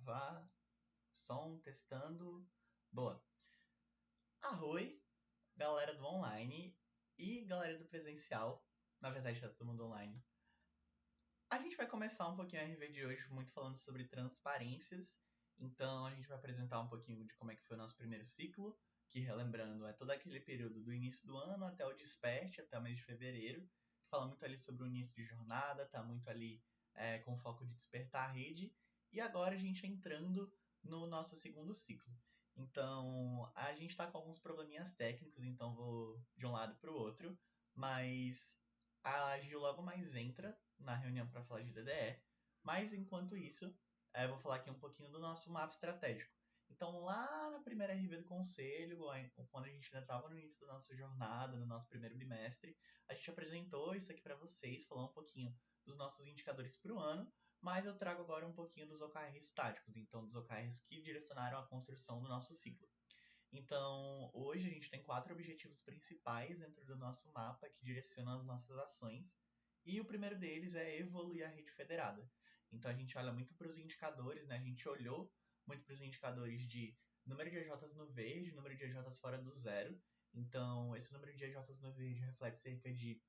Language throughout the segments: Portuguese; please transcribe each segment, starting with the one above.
gravar. Som, testando. Boa. Arroi, galera do online e galera do presencial. Na verdade, tá todo mundo online. A gente vai começar um pouquinho a RV de hoje muito falando sobre transparências. Então, a gente vai apresentar um pouquinho de como é que foi o nosso primeiro ciclo, que, relembrando, é todo aquele período do início do ano até o desperte, até o mês de fevereiro, que fala muito ali sobre o início de jornada, tá muito ali com foco de despertar a rede. E agora a gente entrando no nosso segundo ciclo. Então, a gente está com alguns probleminhas técnicos, então vou de um lado para o outro, mas a Gil logo mais entra na reunião para falar de DDE, mas enquanto isso, eu vou falar aqui um pouquinho do nosso mapa estratégico. Então, lá na primeira RV do Conselho, quando a gente ainda estava no início da nossa jornada, no nosso primeiro bimestre, a gente apresentou isso aqui para vocês, falou um pouquinho dos nossos indicadores para o ano, mas eu trago agora um pouquinho dos OKRs táticos, então dos OKRs que direcionaram a construção do nosso ciclo. Então, hoje a gente tem 4 objetivos principais dentro do nosso mapa que direcionam as nossas ações. E o primeiro deles é evoluir a rede federada. Então, a gente olha muito para os indicadores, né? A gente olhou muito para os indicadores de número de EJs no verde, número de EJs fora do zero. Então, esse número de EJs no verde reflete cerca de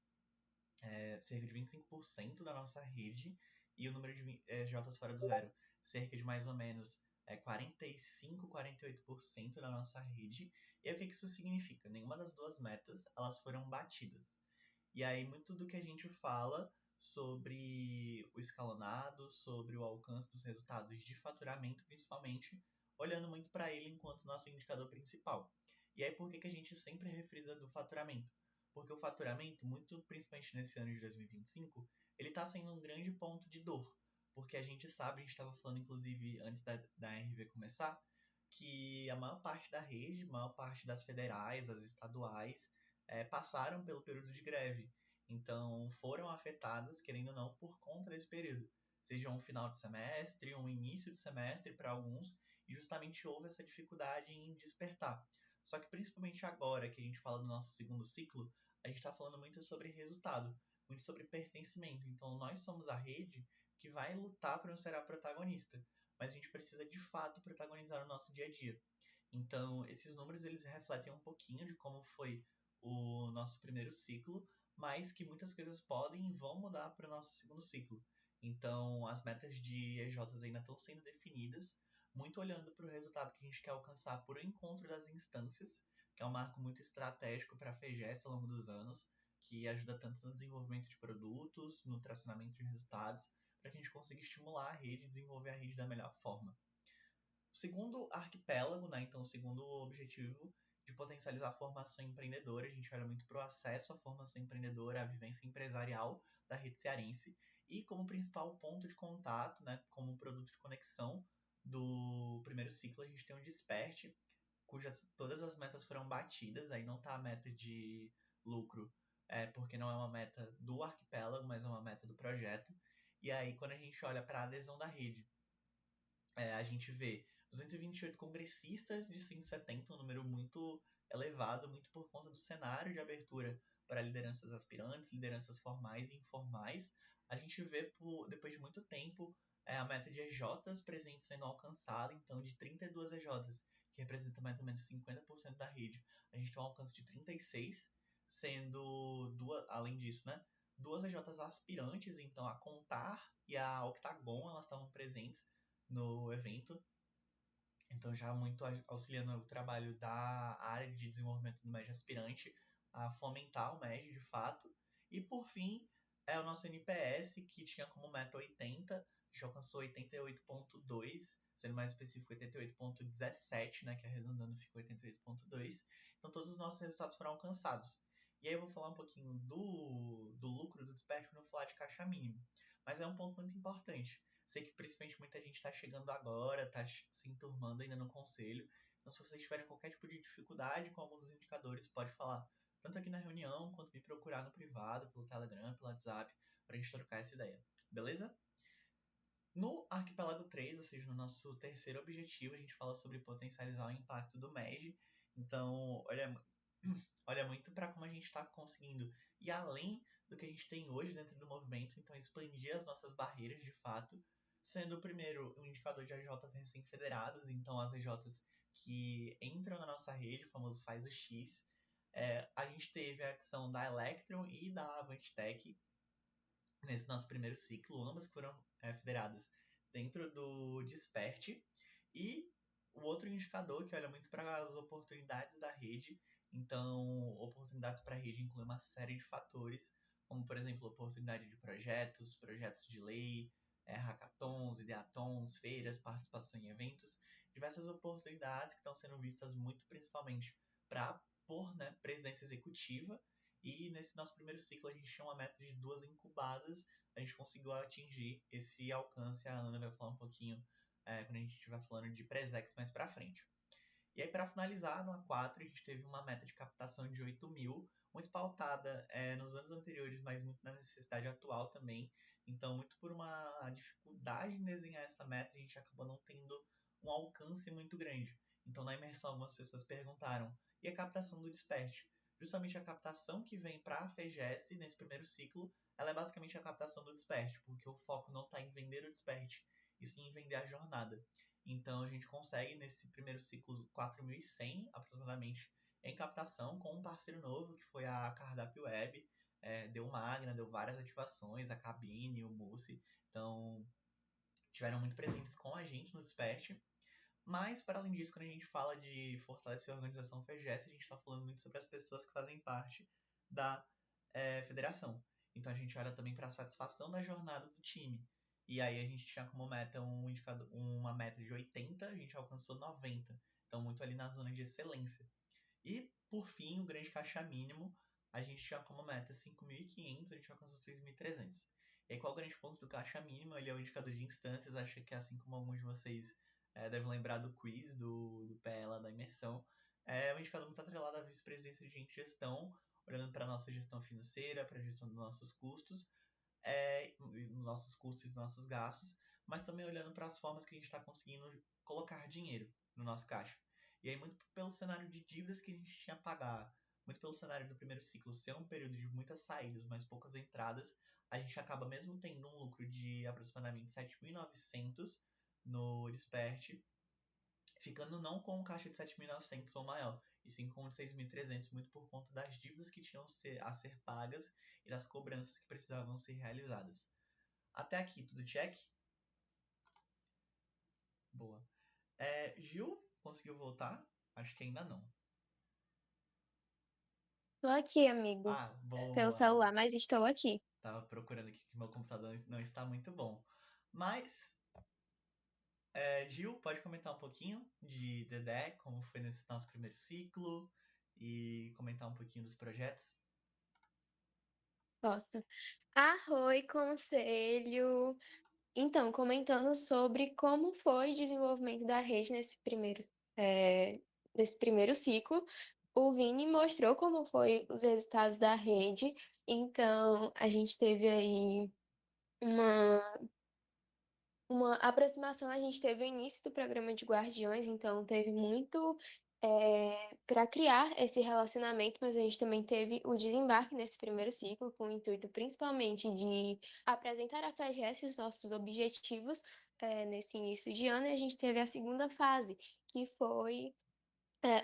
25% da nossa rede, e o número de EJs fora do zero, cerca de mais ou menos 45, 48% da nossa rede. E aí o que isso significa? Nenhuma das duas metas elas foram batidas. E aí muito do que a gente fala sobre o escalonado, sobre o alcance dos resultados de faturamento, principalmente, olhando muito para ele enquanto nosso indicador principal. E aí por que a gente sempre refrisa do faturamento? Porque o faturamento, muito principalmente nesse ano de 2025, ele está sendo um grande ponto de dor. Porque a gente sabe, a gente estava falando inclusive antes da RV começar, que a maior parte da rede, a maior parte das federais, as estaduais, passaram pelo período de greve. Então foram afetadas, querendo ou não, por conta desse período. Seja um final de semestre, um início de semestre para alguns, e justamente houve essa dificuldade em despertar. Só que principalmente agora que a gente fala do nosso segundo ciclo, a gente está falando muito sobre resultado, muito sobre pertencimento. Então nós somos a rede que vai lutar para não ser a protagonista, mas a gente precisa de fato protagonizar o nosso dia a dia. Então esses números eles refletem um pouquinho de como foi o nosso primeiro ciclo, mas que muitas coisas podem e vão mudar para o nosso segundo ciclo. Então as metas de EJs ainda estão sendo definidas, muito olhando para o resultado que a gente quer alcançar por encontro das instâncias, que é um marco muito estratégico para a FEGES ao longo dos anos, que ajuda tanto no desenvolvimento de produtos, no tracionamento de resultados, para que a gente consiga estimular a rede e desenvolver a rede da melhor forma. O segundo arquipélago, né, então o segundo objetivo de potencializar a formação empreendedora, a gente olha muito para o acesso à formação empreendedora, à vivência empresarial da rede cearense, e como principal ponto de contato, né, como produto de conexão do primeiro ciclo, a gente tem um Desperte, cujas todas as metas foram batidas, aí não está a meta de lucro, porque não é uma meta do arquipélago, mas é uma meta do projeto. E aí, quando a gente olha para a adesão da rede, a gente vê 228 congressistas de 170, um número muito elevado, muito por conta do cenário de abertura para lideranças aspirantes, lideranças formais e informais. A gente vê, depois de muito tempo, a meta de EJs presentes sendo alcançada, então de 32 EJs, que representa mais ou menos 50% da rede, a gente tem um alcance de 36, sendo duas, além disso, né? Duas EJs aspirantes, então a Contar e a Octagon, elas estavam presentes no evento. Então, já muito auxiliando o trabalho da área de desenvolvimento do MED aspirante a fomentar o MED de fato. E, por fim, é o nosso NPS, que tinha como meta 80, já alcançou 88,2, sendo mais específico 88,17, né, que arredondando ficou 88,2. Então, todos os nossos resultados foram alcançados. E aí eu vou falar um pouquinho do lucro do Desperte quando eu falar de caixa mínimo. Mas é um ponto muito importante. Sei que principalmente muita gente está chegando agora, está se enturmando ainda no conselho. Então, se vocês tiverem qualquer tipo de dificuldade com algum dos indicadores, pode falar tanto aqui na reunião, quanto me procurar no privado, pelo Telegram, pelo WhatsApp, para a gente trocar essa ideia. Beleza? No arquipélago 3, ou seja, no nosso terceiro objetivo, a gente fala sobre potencializar o impacto do MED. Então, olha muito para como a gente está conseguindo ir além do que a gente tem hoje dentro do movimento, então expandir as nossas barreiras de fato, sendo o primeiro um indicador de AJs recém-federadas, então as AJs que entram na nossa rede, o famoso faz o X. A gente teve a adição da Electron e da Avantec nesse nosso primeiro ciclo, ambas foram federadas dentro do Despert. E o outro indicador que olha muito para as oportunidades da rede, então oportunidades para a rede incluem uma série de fatores, como por exemplo oportunidade de projetos, projetos de lei, hackathons, ideathons, feiras, participação em eventos, diversas oportunidades que estão sendo vistas muito principalmente para por presidência executiva. E nesse nosso primeiro ciclo a gente tinha uma meta de 2 incubadas, a gente conseguiu atingir esse alcance. A Ana vai falar um pouquinho quando a gente estiver falando de Presex mais para frente. E aí, para finalizar, no A4, a gente teve uma meta de captação de 8 mil, muito pautada nos anos anteriores, mas muito na necessidade atual também. Então, muito por uma dificuldade em desenhar essa meta, a gente acabou não tendo um alcance muito grande. Então, na imersão, algumas pessoas perguntaram: e a captação do Despert? Justamente a captação que vem para a FEGES nesse primeiro ciclo, ela é basicamente a captação do Despert, porque o foco não está em vender o Despert, e sim em vender a jornada. Então a gente consegue nesse primeiro ciclo 4.100 aproximadamente em captação com um parceiro novo que foi a Cardápio Web. Deu Magna, deu várias ativações, a Cabine, o Mousse. Então tiveram muito presentes com a gente no Despert. Mas, para além disso, quando a gente fala de fortalecer a organização FEGES, a gente está falando muito sobre as pessoas que fazem parte da federação. Então, a gente olha também para a satisfação da jornada do time. E aí, a gente tinha como meta uma meta de 80, a gente alcançou 90. Então, muito ali na zona de excelência. E, por fim, o grande caixa mínimo, a gente tinha como meta 5.500, a gente alcançou 6.300. E aí, qual é o grande ponto do caixa mínimo? Ele é o indicador de instâncias, acho que assim como alguns de vocês devem lembrar do quiz, do PL da imersão. É um indicador muito atrelado à vice-presidência de gestão, olhando para a nossa gestão financeira, para a gestão dos nossos custos, nossos custos e nossos gastos, mas também olhando para as formas que a gente está conseguindo colocar dinheiro no nosso caixa. E aí, muito pelo cenário de dívidas que a gente tinha a pagar, muito pelo cenário do primeiro ciclo ser um período de muitas saídas, mas poucas entradas, a gente acaba mesmo tendo um lucro de aproximadamente 7.900 no Despert, ficando não com um caixa de 7.900 ou maior, e sim com de 6.300, muito por conta das dívidas que tinham a ser pagas e das cobranças que precisavam ser realizadas. Até aqui, tudo check? Boa. Gil, conseguiu voltar? Acho que ainda não. Tô aqui, amigo, Ah, pelo boa. celular, mas estou aqui. Tava procurando aqui que meu computador não está muito bom. Mas, Gil, pode comentar um pouquinho de Dedé, como foi nesse nosso primeiro ciclo, e comentar um pouquinho dos projetos? Posso. Arroi, conselho. Então, comentando sobre como foi o desenvolvimento da rede nesse primeiro ciclo, o Vini mostrou como foi os resultados da rede. Então, a gente teve aí uma uma aproximação, a gente teve o início do programa de Guardiões, então teve muito para criar esse relacionamento, mas a gente também teve o desembarque nesse primeiro ciclo, com o intuito principalmente de apresentar à FAGES os nossos objetivos nesse início de ano, e a gente teve a segunda fase, que foi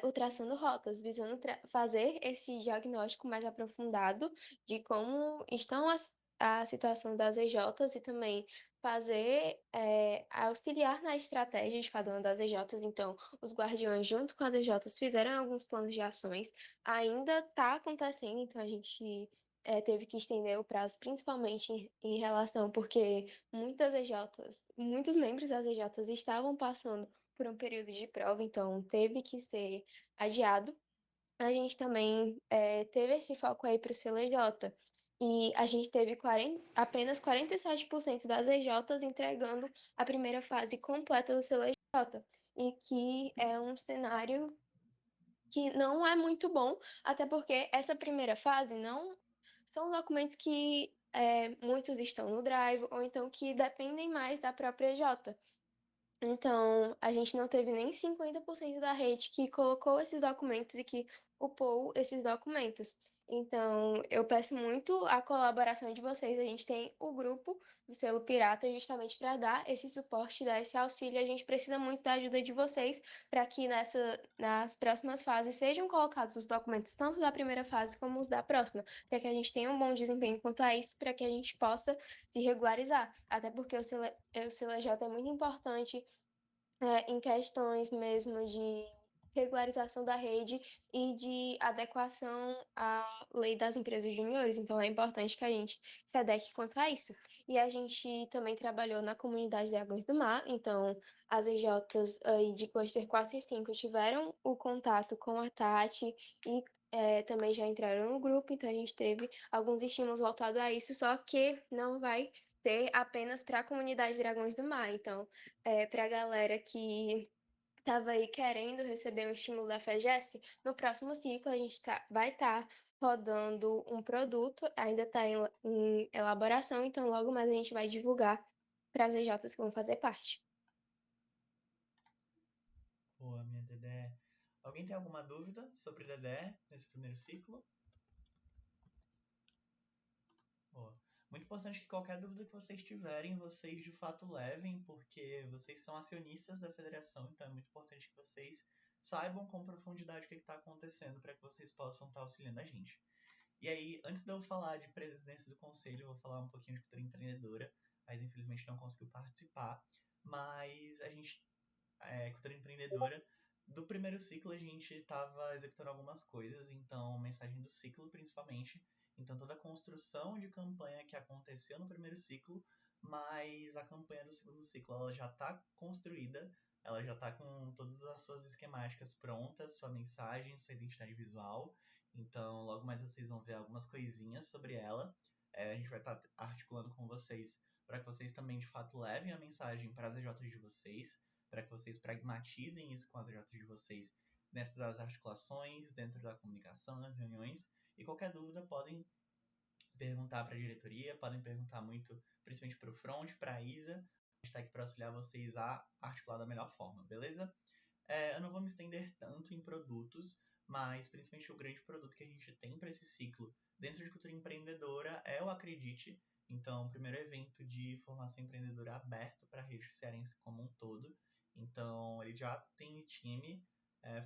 o traçando rotas, visando fazer esse diagnóstico mais aprofundado de como estão a situação das EJs e também fazer, auxiliar na estratégia de cada uma das EJs. Então, os guardiões, junto com as EJs, fizeram alguns planos de ações. Ainda está acontecendo, então a gente teve que estender o prazo, principalmente em relação, porque muitas EJs, muitos membros das EJs estavam passando por um período de prova, então teve que ser adiado. A gente também teve esse foco aí para o CLJ. E a gente teve apenas 47% das EJs entregando a primeira fase completa do CLJ. E que é um cenário que não é muito bom, até porque essa primeira fase não são documentos que muitos estão no Drive, ou então que dependem mais da própria EJ. Então, a gente não teve nem 50% da rede que colocou esses documentos e que upou esses documentos. Então, eu peço muito a colaboração de vocês. A gente tem o grupo do Selo Pirata justamente para dar esse suporte, dar esse auxílio. A gente precisa muito da ajuda de vocês para que nas próximas fases sejam colocados os documentos, tanto da primeira fase como os da próxima, para que a gente tenha um bom desempenho quanto a isso, para que a gente possa se regularizar. Até porque o CLJ é muito importante em questões mesmo de regularização da rede e de adequação à lei das empresas juniores. Então, é importante que a gente se adeque quanto a isso. E a gente também trabalhou na comunidade Dragões do Mar, então as EJs aí de Cluster 4 e 5 tiveram o contato com a Tati e também já entraram no grupo, então a gente teve alguns estímulos voltados a isso, só que não vai ter apenas para a comunidade Dragões do Mar. Então, para a galera que estava aí querendo receber um estímulo da FEGES, no próximo ciclo a gente vai estar rodando um produto, ainda está em elaboração, então logo mais a gente vai divulgar para as EJs que vão fazer parte. Boa, minha Dedé. Alguém tem alguma dúvida sobre Dedé nesse primeiro ciclo? Boa. Muito importante que qualquer dúvida que vocês tiverem, vocês de fato levem, porque vocês são acionistas da federação, então é muito importante que vocês saibam com profundidade o que está acontecendo para que vocês possam estar auxiliando a gente. E aí, antes de eu falar de presidência do conselho, eu vou falar um pouquinho de cultura empreendedora, mas infelizmente não conseguiu participar. Mas a gente, cultura empreendedora, do primeiro ciclo a gente estava executando algumas coisas, então mensagem do ciclo principalmente, então toda a construção de campanha que aconteceu no primeiro ciclo, mas a campanha do segundo ciclo ela já está construída, ela já está com todas as suas esquemáticas prontas, sua mensagem, sua identidade visual, então logo mais vocês vão ver algumas coisinhas sobre ela, a gente vai estar articulando com vocês para que vocês também de fato levem a mensagem para as EJs de vocês, para que vocês pragmatizem isso com as EJs de vocês dentro das articulações, dentro da comunicação, nas reuniões. E qualquer dúvida podem perguntar para a diretoria, podem perguntar muito, principalmente para o front, para a Isa. A gente está aqui para auxiliar vocês a articular da melhor forma, beleza? Eu não vou me estender tanto em produtos, mas principalmente o grande produto que a gente tem para esse ciclo dentro de cultura empreendedora é o Acredite. Então, o primeiro evento de formação empreendedora aberto para a rede cearense como um todo. Então, ele já tem time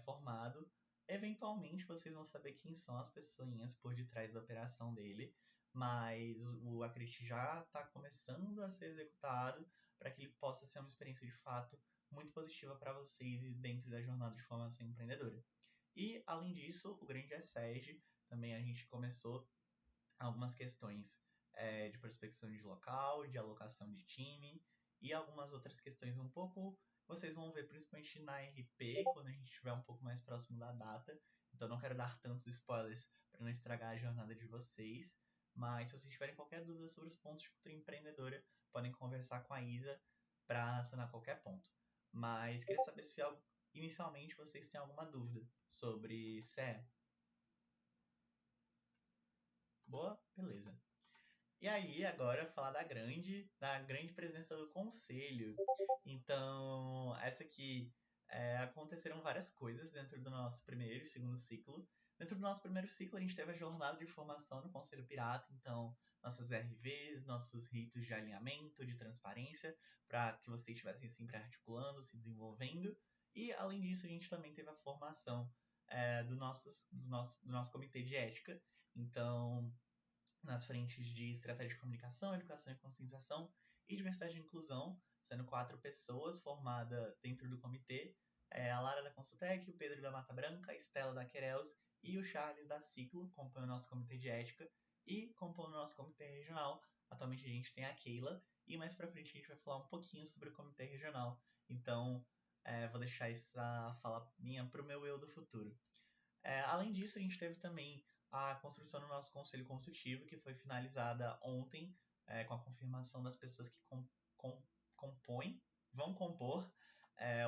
formado. Eventualmente, vocês vão saber quem são as pessoinhas por detrás da operação dele, mas o Acredite já está começando a ser executado para que ele possa ser uma experiência de fato muito positiva para vocês dentro da jornada de formação empreendedora. E, além disso, o grande ESEG, também a gente começou algumas questões de prospecção de local, de alocação de time e algumas outras questões um pouco, vocês vão ver principalmente na RP, quando a gente estiver um pouco mais próximo da data. Então não quero dar tantos spoilers para não estragar a jornada de vocês, mas se vocês tiverem qualquer dúvida sobre os pontos de cultura empreendedora, podem conversar com a Isa para sanar qualquer ponto. Mas queria saber se inicialmente vocês têm alguma dúvida sobre CE. Boa? Beleza. E aí, agora falar da grande presença do conselho. Então, essa aqui aconteceram várias coisas dentro do nosso primeiro e segundo ciclo. Dentro do nosso primeiro ciclo, a gente teve a jornada de formação no Conselho Pirata, então, nossas RVs, nossos ritos de alinhamento, de transparência, para que vocês estivessem sempre articulando, se desenvolvendo. E, além disso, a gente também teve a formação do nosso comitê de ética. Então, nas frentes de estratégia de comunicação, educação e conscientização e diversidade e inclusão, sendo 4 pessoas formadas dentro do comitê, a Lara da Consultec, o Pedro da Mata Branca, a Estela da Querels e o Charles da Ciclo, compõem o nosso comitê de ética e compõem o nosso comitê regional. Atualmente a gente tem a Keila e mais pra frente a gente vai falar um pouquinho sobre o comitê regional. Então, vou deixar essa fala minha pro meu eu do futuro. Além disso, a gente teve também a construção do nosso conselho consultivo, que foi finalizada ontem, com a confirmação das pessoas que vão compor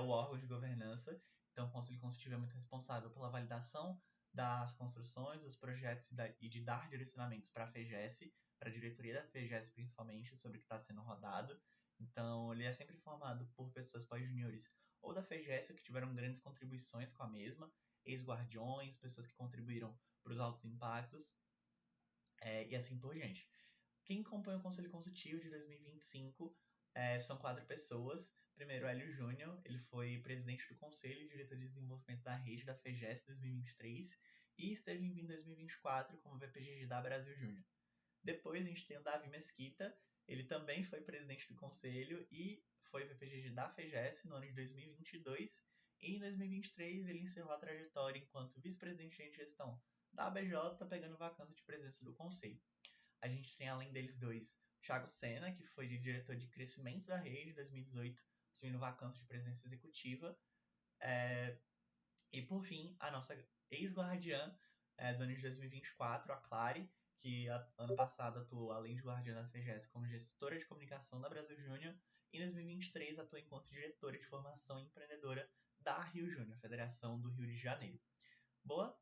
o órgão de governança. Então, o conselho consultivo é muito responsável pela validação das construções, dos projetos e de dar direcionamentos para a FEGES, para a diretoria da FEGES principalmente, sobre o que está sendo rodado. Então, ele é sempre formado por pessoas pós-juniores ou da FEGES, que tiveram grandes contribuições com a mesma, ex-guardiões, pessoas que contribuíram para os altos impactos, e assim por diante. Quem compõe o Conselho Consultivo de 2025 são 4 pessoas. Primeiro, Hélio Júnior, ele foi presidente do Conselho e diretor de desenvolvimento da rede da FEGES em 2023 e esteve em 2024 como VPGG da Brasil Júnior. Depois a gente tem o Davi Mesquita, ele também foi presidente do conselho e foi VPGG da FEGES no ano de 2022. E em 2023 ele encerrou a trajetória enquanto vice-presidente de gestão da ABJ, pegando vacância de presença do conselho. A gente tem, além deles dois, Thiago Sena, que foi diretor de crescimento da rede em 2018, assumindo vacância de presença executiva. E, por fim, a nossa ex-guardiã do ano de 2024, a Clary, que ano passado atuou, além de guardiã da FGS, como gestora de comunicação da Brasil Júnior, e em 2023 atuou enquanto diretora de formação empreendedora da Rio Júnior, Federação do Rio de Janeiro. Boa?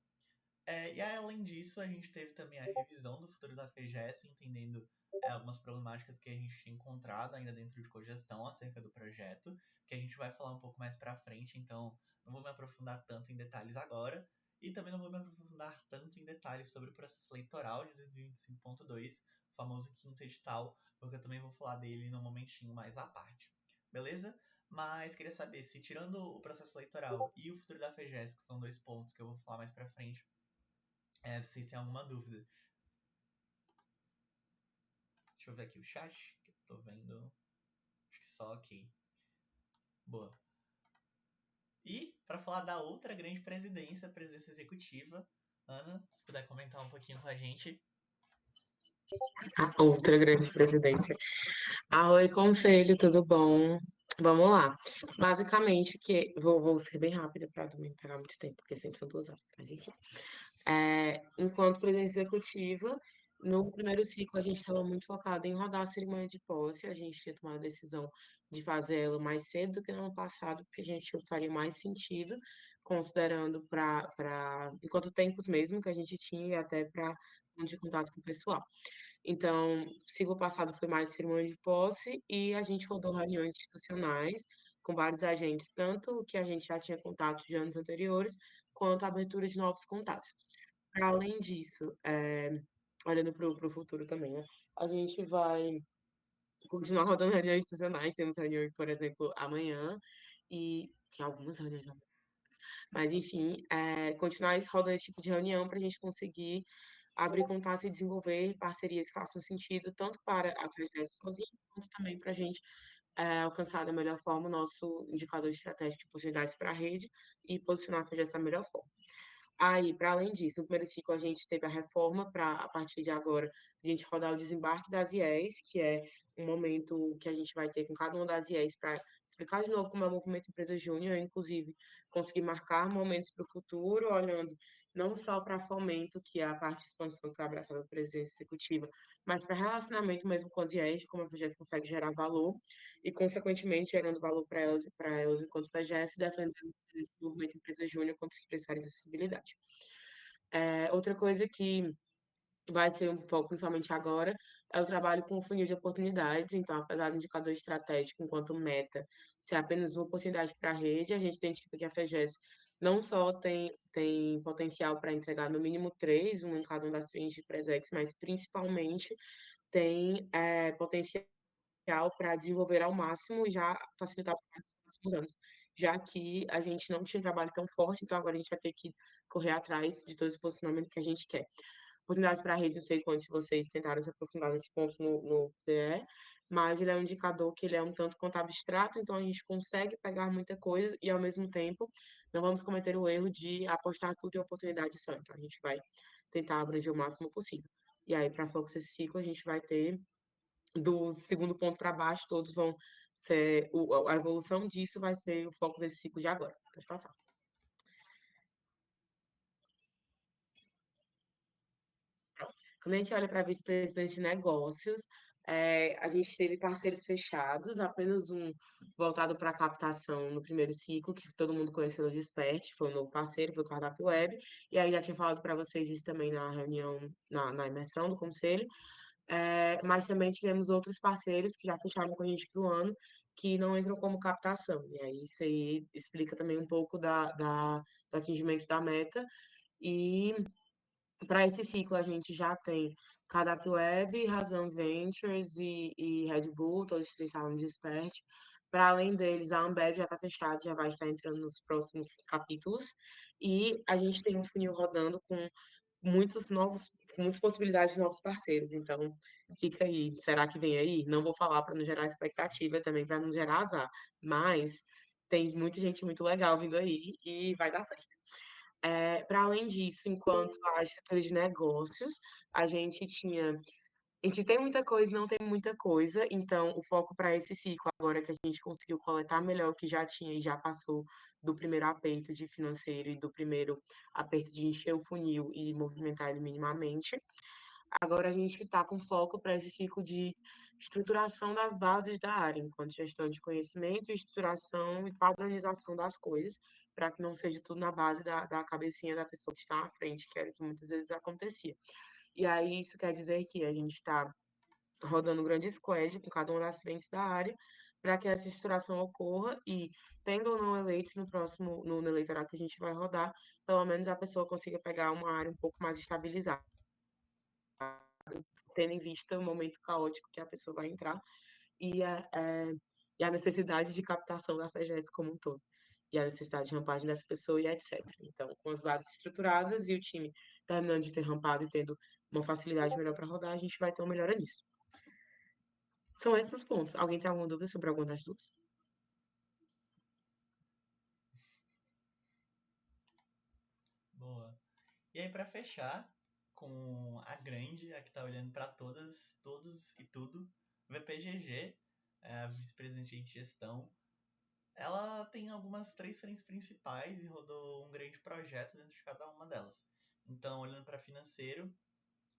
E além disso, a gente teve também a revisão do futuro da FGS, entendendo algumas problemáticas que a gente tinha encontrado ainda dentro de cogestão acerca do projeto, que a gente vai falar um pouco mais para frente, então não vou me aprofundar tanto em detalhes agora, e também não vou me aprofundar tanto em detalhes sobre o processo eleitoral de 2025.2, o famoso quinto edital, porque eu também vou falar dele num momentinho mais à parte. Beleza? Mas queria saber se, tirando o processo eleitoral e o futuro da FGS, que são 2 pontos que eu vou falar mais para frente, vocês têm alguma dúvida. Deixa eu ver aqui o chat, que eu tô vendo. Acho que só ok. Boa. E, para falar da outra grande presidência, a presidência executiva, Ana, se puder comentar um pouquinho com a gente. A outra grande presidência. Oi, conselho, tudo bom? Vamos lá. Basicamente, vou ser bem rápida para não me pegar muito tempo, porque sempre são 2 horas, mas enfim. Enquanto presidente executiva, no primeiro ciclo a gente estava muito focado em rodar a cerimônia de posse. A gente tinha tomado a decisão de fazer ela mais cedo do que no ano passado, porque a gente achou que faria mais sentido, considerando enquanto tempos mesmo que a gente tinha e até para de contato com o pessoal. Então, ciclo passado foi mais cerimônia de posse e a gente rodou reuniões institucionais com vários agentes, tanto que a gente já tinha contato de anos anteriores, quanto a abertura de novos contatos. Além disso, olhando para o futuro também, né? A gente vai continuar rodando reuniões institucionais, temos reunião, por exemplo, amanhã, e tem algumas reuniões amanhã. Mas, enfim, continuar rodando esse tipo de reunião para a gente conseguir abrir contato e desenvolver parcerias que façam sentido, tanto para a FGS sozinha, quanto também para a gente alcançar da melhor forma o nosso indicador estratégico de oportunidades para a rede e posicionar a FGS da melhor forma. Aí, para além disso, no primeiro ciclo a gente teve a reforma para, a partir de agora, a gente rodar o desembarque das IEs, que é um momento que a gente vai ter com cada uma das IEs para explicar de novo como é o movimento Empresa Júnior, inclusive conseguir marcar momentos para o futuro, olhando não só para fomento, que é a parte de expansão que é abraçada pela presidência executiva, mas para relacionamento mesmo com as IEs, de como a FGES consegue gerar valor e, consequentemente, gerando valor para elas enquanto FGES, defendendo esse movimento Empresa Júnior contra os empresários de acessibilidade. Outra coisa que vai ser um foco, principalmente agora, é o trabalho com o funil de oportunidades. Então, apesar do indicador estratégico enquanto meta ser apenas uma oportunidade para a rede, a gente identifica que a FGES não só tem potencial para entregar no mínimo 3, um em cada uma das frentes de Presex, mas principalmente tem potencial para desenvolver ao máximo e já facilitar para os próximos anos, já que a gente não tinha um trabalho tão forte, então agora a gente vai ter que correr atrás de todos os posicionamentos que a gente quer. Oportunidades para a rede, não sei quantos de vocês tentaram se aprofundar nesse ponto no PE, mas ele é um indicador que ele é um tanto quanto abstrato, então a gente consegue pegar muita coisa e, ao mesmo tempo, não vamos cometer o erro de apostar tudo em oportunidade só. Então, a gente vai tentar abranger o máximo possível. E aí, para Focus esse ciclo, a gente vai ter do segundo ponto para baixo, todos vão ser. A evolução disso vai ser o foco desse ciclo de agora. Pode passar. Quando a gente olha para vice-presidente de negócios, a gente teve parceiros fechados, apenas um voltado para a captação no primeiro ciclo, que todo mundo conheceu o Desperte, foi um novo parceiro, foi o Cardápio Web, e aí já tinha falado para vocês isso também na reunião, na imersão do conselho. Mas também tivemos outros parceiros que já fecharam com a gente para o ano, que não entram como captação. E aí isso aí explica também um pouco do atingimento da meta. E para esse ciclo a gente já tem Cardápio Web, Razão Ventures e Red Bull, todos os três estavam de Expert. Para além deles, a Ambev já está fechada, já vai estar entrando nos próximos capítulos. E a gente tem um funil rodando com muitos novos, com muitas possibilidades de novos parceiros. Então, fica aí. Será que vem aí? Não vou falar para não gerar expectativa também, para não gerar azar. Mas tem muita gente muito legal vindo aí e vai dar certo. Para além disso, enquanto a estrutura de negócios, a gente tinha. A gente tem muita coisa e não tem muita coisa, então o foco para esse ciclo, agora que a gente conseguiu coletar melhor o que já tinha e já passou do primeiro aperto de financeiro e do primeiro aperto de encher o funil e movimentar ele minimamente, agora a gente está com foco para esse ciclo de estruturação das bases da área, enquanto gestão de conhecimento, estruturação e padronização das coisas, para que não seja tudo na base da cabecinha da pessoa que está à frente, que era o que muitas vezes acontecia. E aí isso quer dizer que a gente está rodando um grande squad com cada uma das frentes da área, para que essa estruturação ocorra e, tendo ou não eleitos no eleitorado que a gente vai rodar, pelo menos a pessoa consiga pegar uma área um pouco mais estabilizada, tendo em vista o momento caótico que a pessoa vai entrar e a necessidade de captação da FGS como um todo, e a necessidade de rampagem dessa pessoa e etc. Então, com as bases estruturadas e o time terminando de ter rampado e tendo uma facilidade melhor para rodar, a gente vai ter uma melhora nisso. São esses os pontos. Alguém tem alguma dúvida sobre alguma das duas? Boa. E aí, para fechar, com a grande, a que tá olhando para todas, todos e tudo, VPGG, a vice-presidente de gestão, ela tem algumas três frentes principais e rodou um grande projeto dentro de cada uma delas. Então, olhando para financeiro,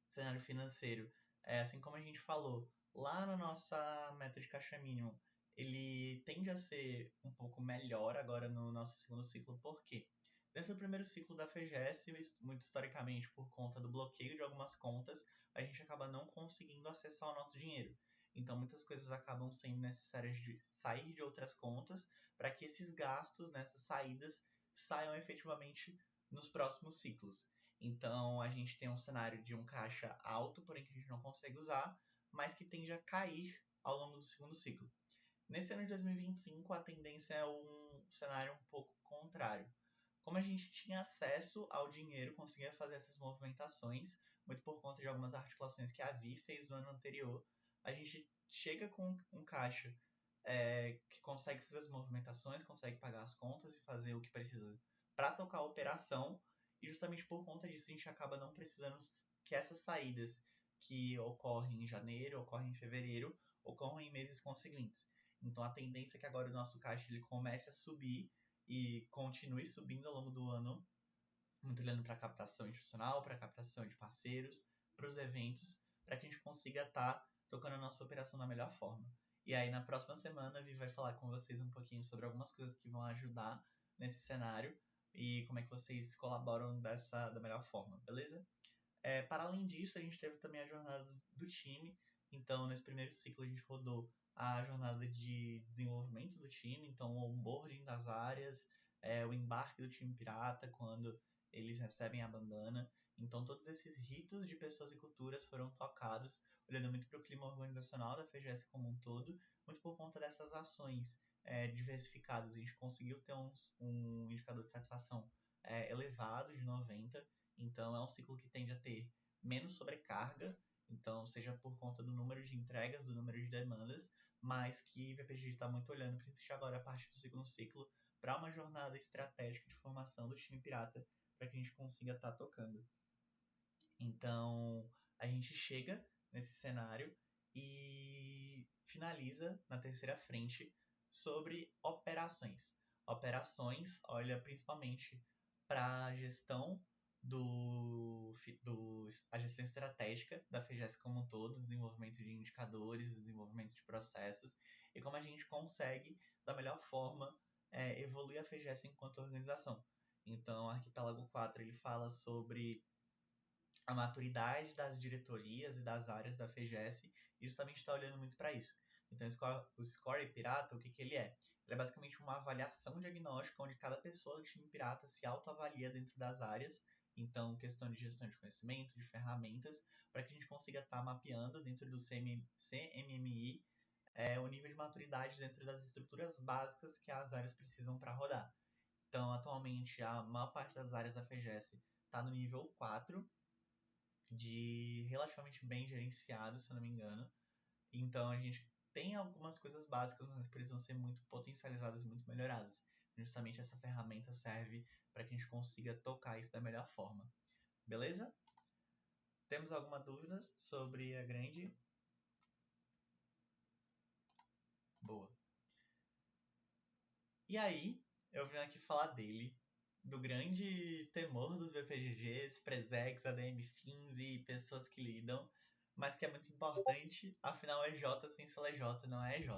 cenário financeiro, assim como a gente falou, lá na nossa meta de caixa mínimo, ele tende a ser um pouco melhor agora no nosso segundo ciclo, por quê? Dentro do primeiro ciclo da FGS, muito historicamente por conta do bloqueio de algumas contas, a gente acaba não conseguindo acessar o nosso dinheiro. Então, muitas coisas acabam sendo necessárias de sair de outras contas para que esses gastos nessas saídas saiam efetivamente nos próximos ciclos. Então, a gente tem um cenário de um caixa alto, porém que a gente não consegue usar, mas que tende a cair ao longo do segundo ciclo. Nesse ano de 2025, a tendência é um cenário um pouco contrário. Como a gente tinha acesso ao dinheiro, conseguia fazer essas movimentações, muito por conta de algumas articulações que a Vi fez no ano anterior, a gente chega com um caixa que consegue fazer as movimentações, consegue pagar as contas e fazer o que precisa para tocar a operação, e justamente por conta disso a gente acaba não precisando que essas saídas que ocorrem em janeiro, ocorrem em fevereiro, ocorram em meses conseguintes. Então a tendência é que agora o nosso caixa ele comece a subir e continue subindo ao longo do ano, muito olhando para a captação institucional, para a captação de parceiros, para os eventos, para que a gente consiga estar tocando a nossa operação da melhor forma. E aí, na próxima semana, a Vi vai falar com vocês um pouquinho sobre algumas coisas que vão ajudar nesse cenário e como é que vocês colaboram da melhor forma, beleza? Para além disso, a gente teve também a jornada do time. Então, nesse primeiro ciclo, a gente rodou a jornada de desenvolvimento do time, então o onboarding das áreas, o embarque do time pirata, quando eles recebem a bandana. Então, todos esses ritos de pessoas e culturas foram tocados, olhando muito para o clima organizacional da FGS como um todo, muito por conta dessas ações diversificadas. A gente conseguiu ter um indicador de satisfação elevado, de 90. Então, é um ciclo que tende a ter menos sobrecarga, então, seja por conta do número de entregas, do número de demandas, mas que o VPG está muito olhando, principalmente agora a partir do segundo ciclo, para uma jornada estratégica de formação do time pirata, para que a gente consiga estar tocando. Então, a gente chega nesse cenário e finaliza na terceira frente sobre operações. Operações olha principalmente para a gestão a gestão estratégica da FGS como um todo, desenvolvimento de indicadores, desenvolvimento de processos e como a gente consegue, da melhor forma, evoluir a FGS enquanto organização. Então, o Arquipélago 4 ele fala sobre a maturidade das diretorias e das áreas da FGS e justamente está olhando muito para isso. Então, o Score Pirata, o que ele é? Ele é basicamente uma avaliação diagnóstica onde cada pessoa do time pirata se autoavalia dentro das áreas Então, questão de gestão de conhecimento, de ferramentas, para que a gente consiga estar mapeando dentro do CMMI o nível de maturidade dentro das estruturas básicas que as áreas precisam para rodar. Então, atualmente, a maior parte das áreas da FGS está no nível 4, de relativamente bem gerenciado, se eu não me engano. Então, a gente tem algumas coisas básicas, mas precisam ser muito potencializadas, muito melhoradas. Justamente essa ferramenta serve para que a gente consiga tocar isso da melhor forma. Beleza? Temos alguma dúvida sobre a grande? Boa. E aí, eu vim aqui falar dele, do grande temor dos BPGGs, Presex, ADM Fins e pessoas que lidam, mas que é muito importante, afinal é J sem ser LJ, não é EJ.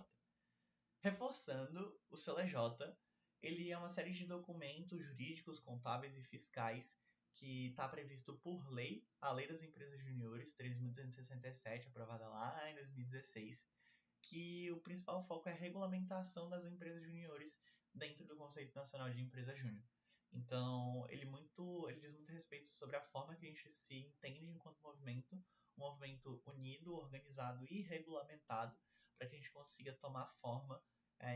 Reforçando, o seu LJ, ele é uma série de documentos jurídicos, contábeis e fiscais que está previsto por lei, a Lei das Empresas Juniores 3.267, aprovada lá em 2016, que o principal foco é a regulamentação das empresas juniores dentro do Conceito Nacional de Empresa Júnior. Então, ele diz muito respeito sobre a forma que a gente se entende enquanto movimento, um movimento unido, organizado e regulamentado, para que a gente consiga tomar forma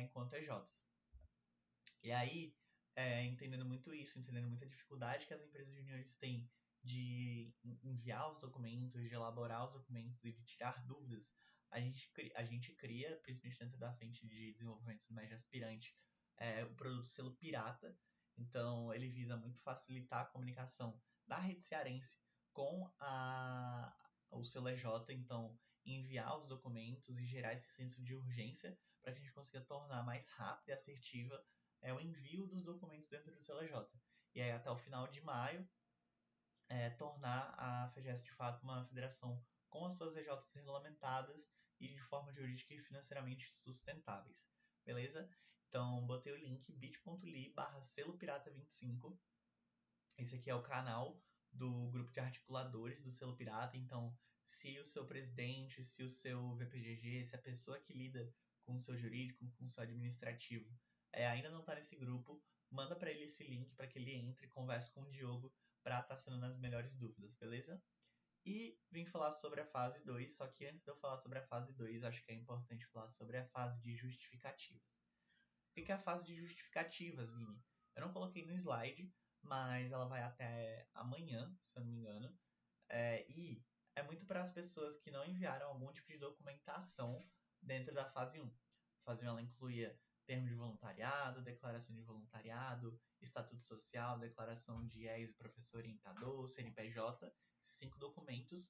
enquanto EJs. E aí, entendendo muito isso, entendendo muita dificuldade que as empresas juniores têm de enviar os documentos, de elaborar os documentos e de tirar dúvidas, a gente cria, principalmente dentro da frente de desenvolvimento do médio aspirante, o produto selo pirata. Então, ele visa muito facilitar a comunicação da rede cearense com o selo EJ, então enviar os documentos e gerar esse senso de urgência para que a gente consiga tornar mais rápida e assertiva o envio dos documentos dentro do CLJ. E aí, até o final de maio, tornar a FGS de fato uma federação com as suas EJs regulamentadas e de forma jurídica e financeiramente sustentáveis. Beleza? Então, botei o link bit.ly/selopirata25. Esse aqui é o canal do grupo de articuladores do Selo Pirata. Então, se o seu presidente, se o seu VPGG, se a pessoa que lida com o seu jurídico, com o seu administrativo, ainda não está nesse grupo, manda para ele esse link para que ele entre e converse com o Diogo para estar sanando as melhores dúvidas, beleza? E vim falar sobre a fase 2, só que antes de eu falar sobre a fase 2, acho que é importante falar sobre a fase de justificativas. O que é a fase de justificativas, Vini? Eu não coloquei no slide, mas ela vai até amanhã, se eu não me engano. E é muito para as pessoas que não enviaram algum tipo de documentação dentro da fase 1. A fase 1 ela incluía termo de voluntariado, declaração de voluntariado, estatuto social, declaração de ex professor orientador, CNPJ, 5 documentos.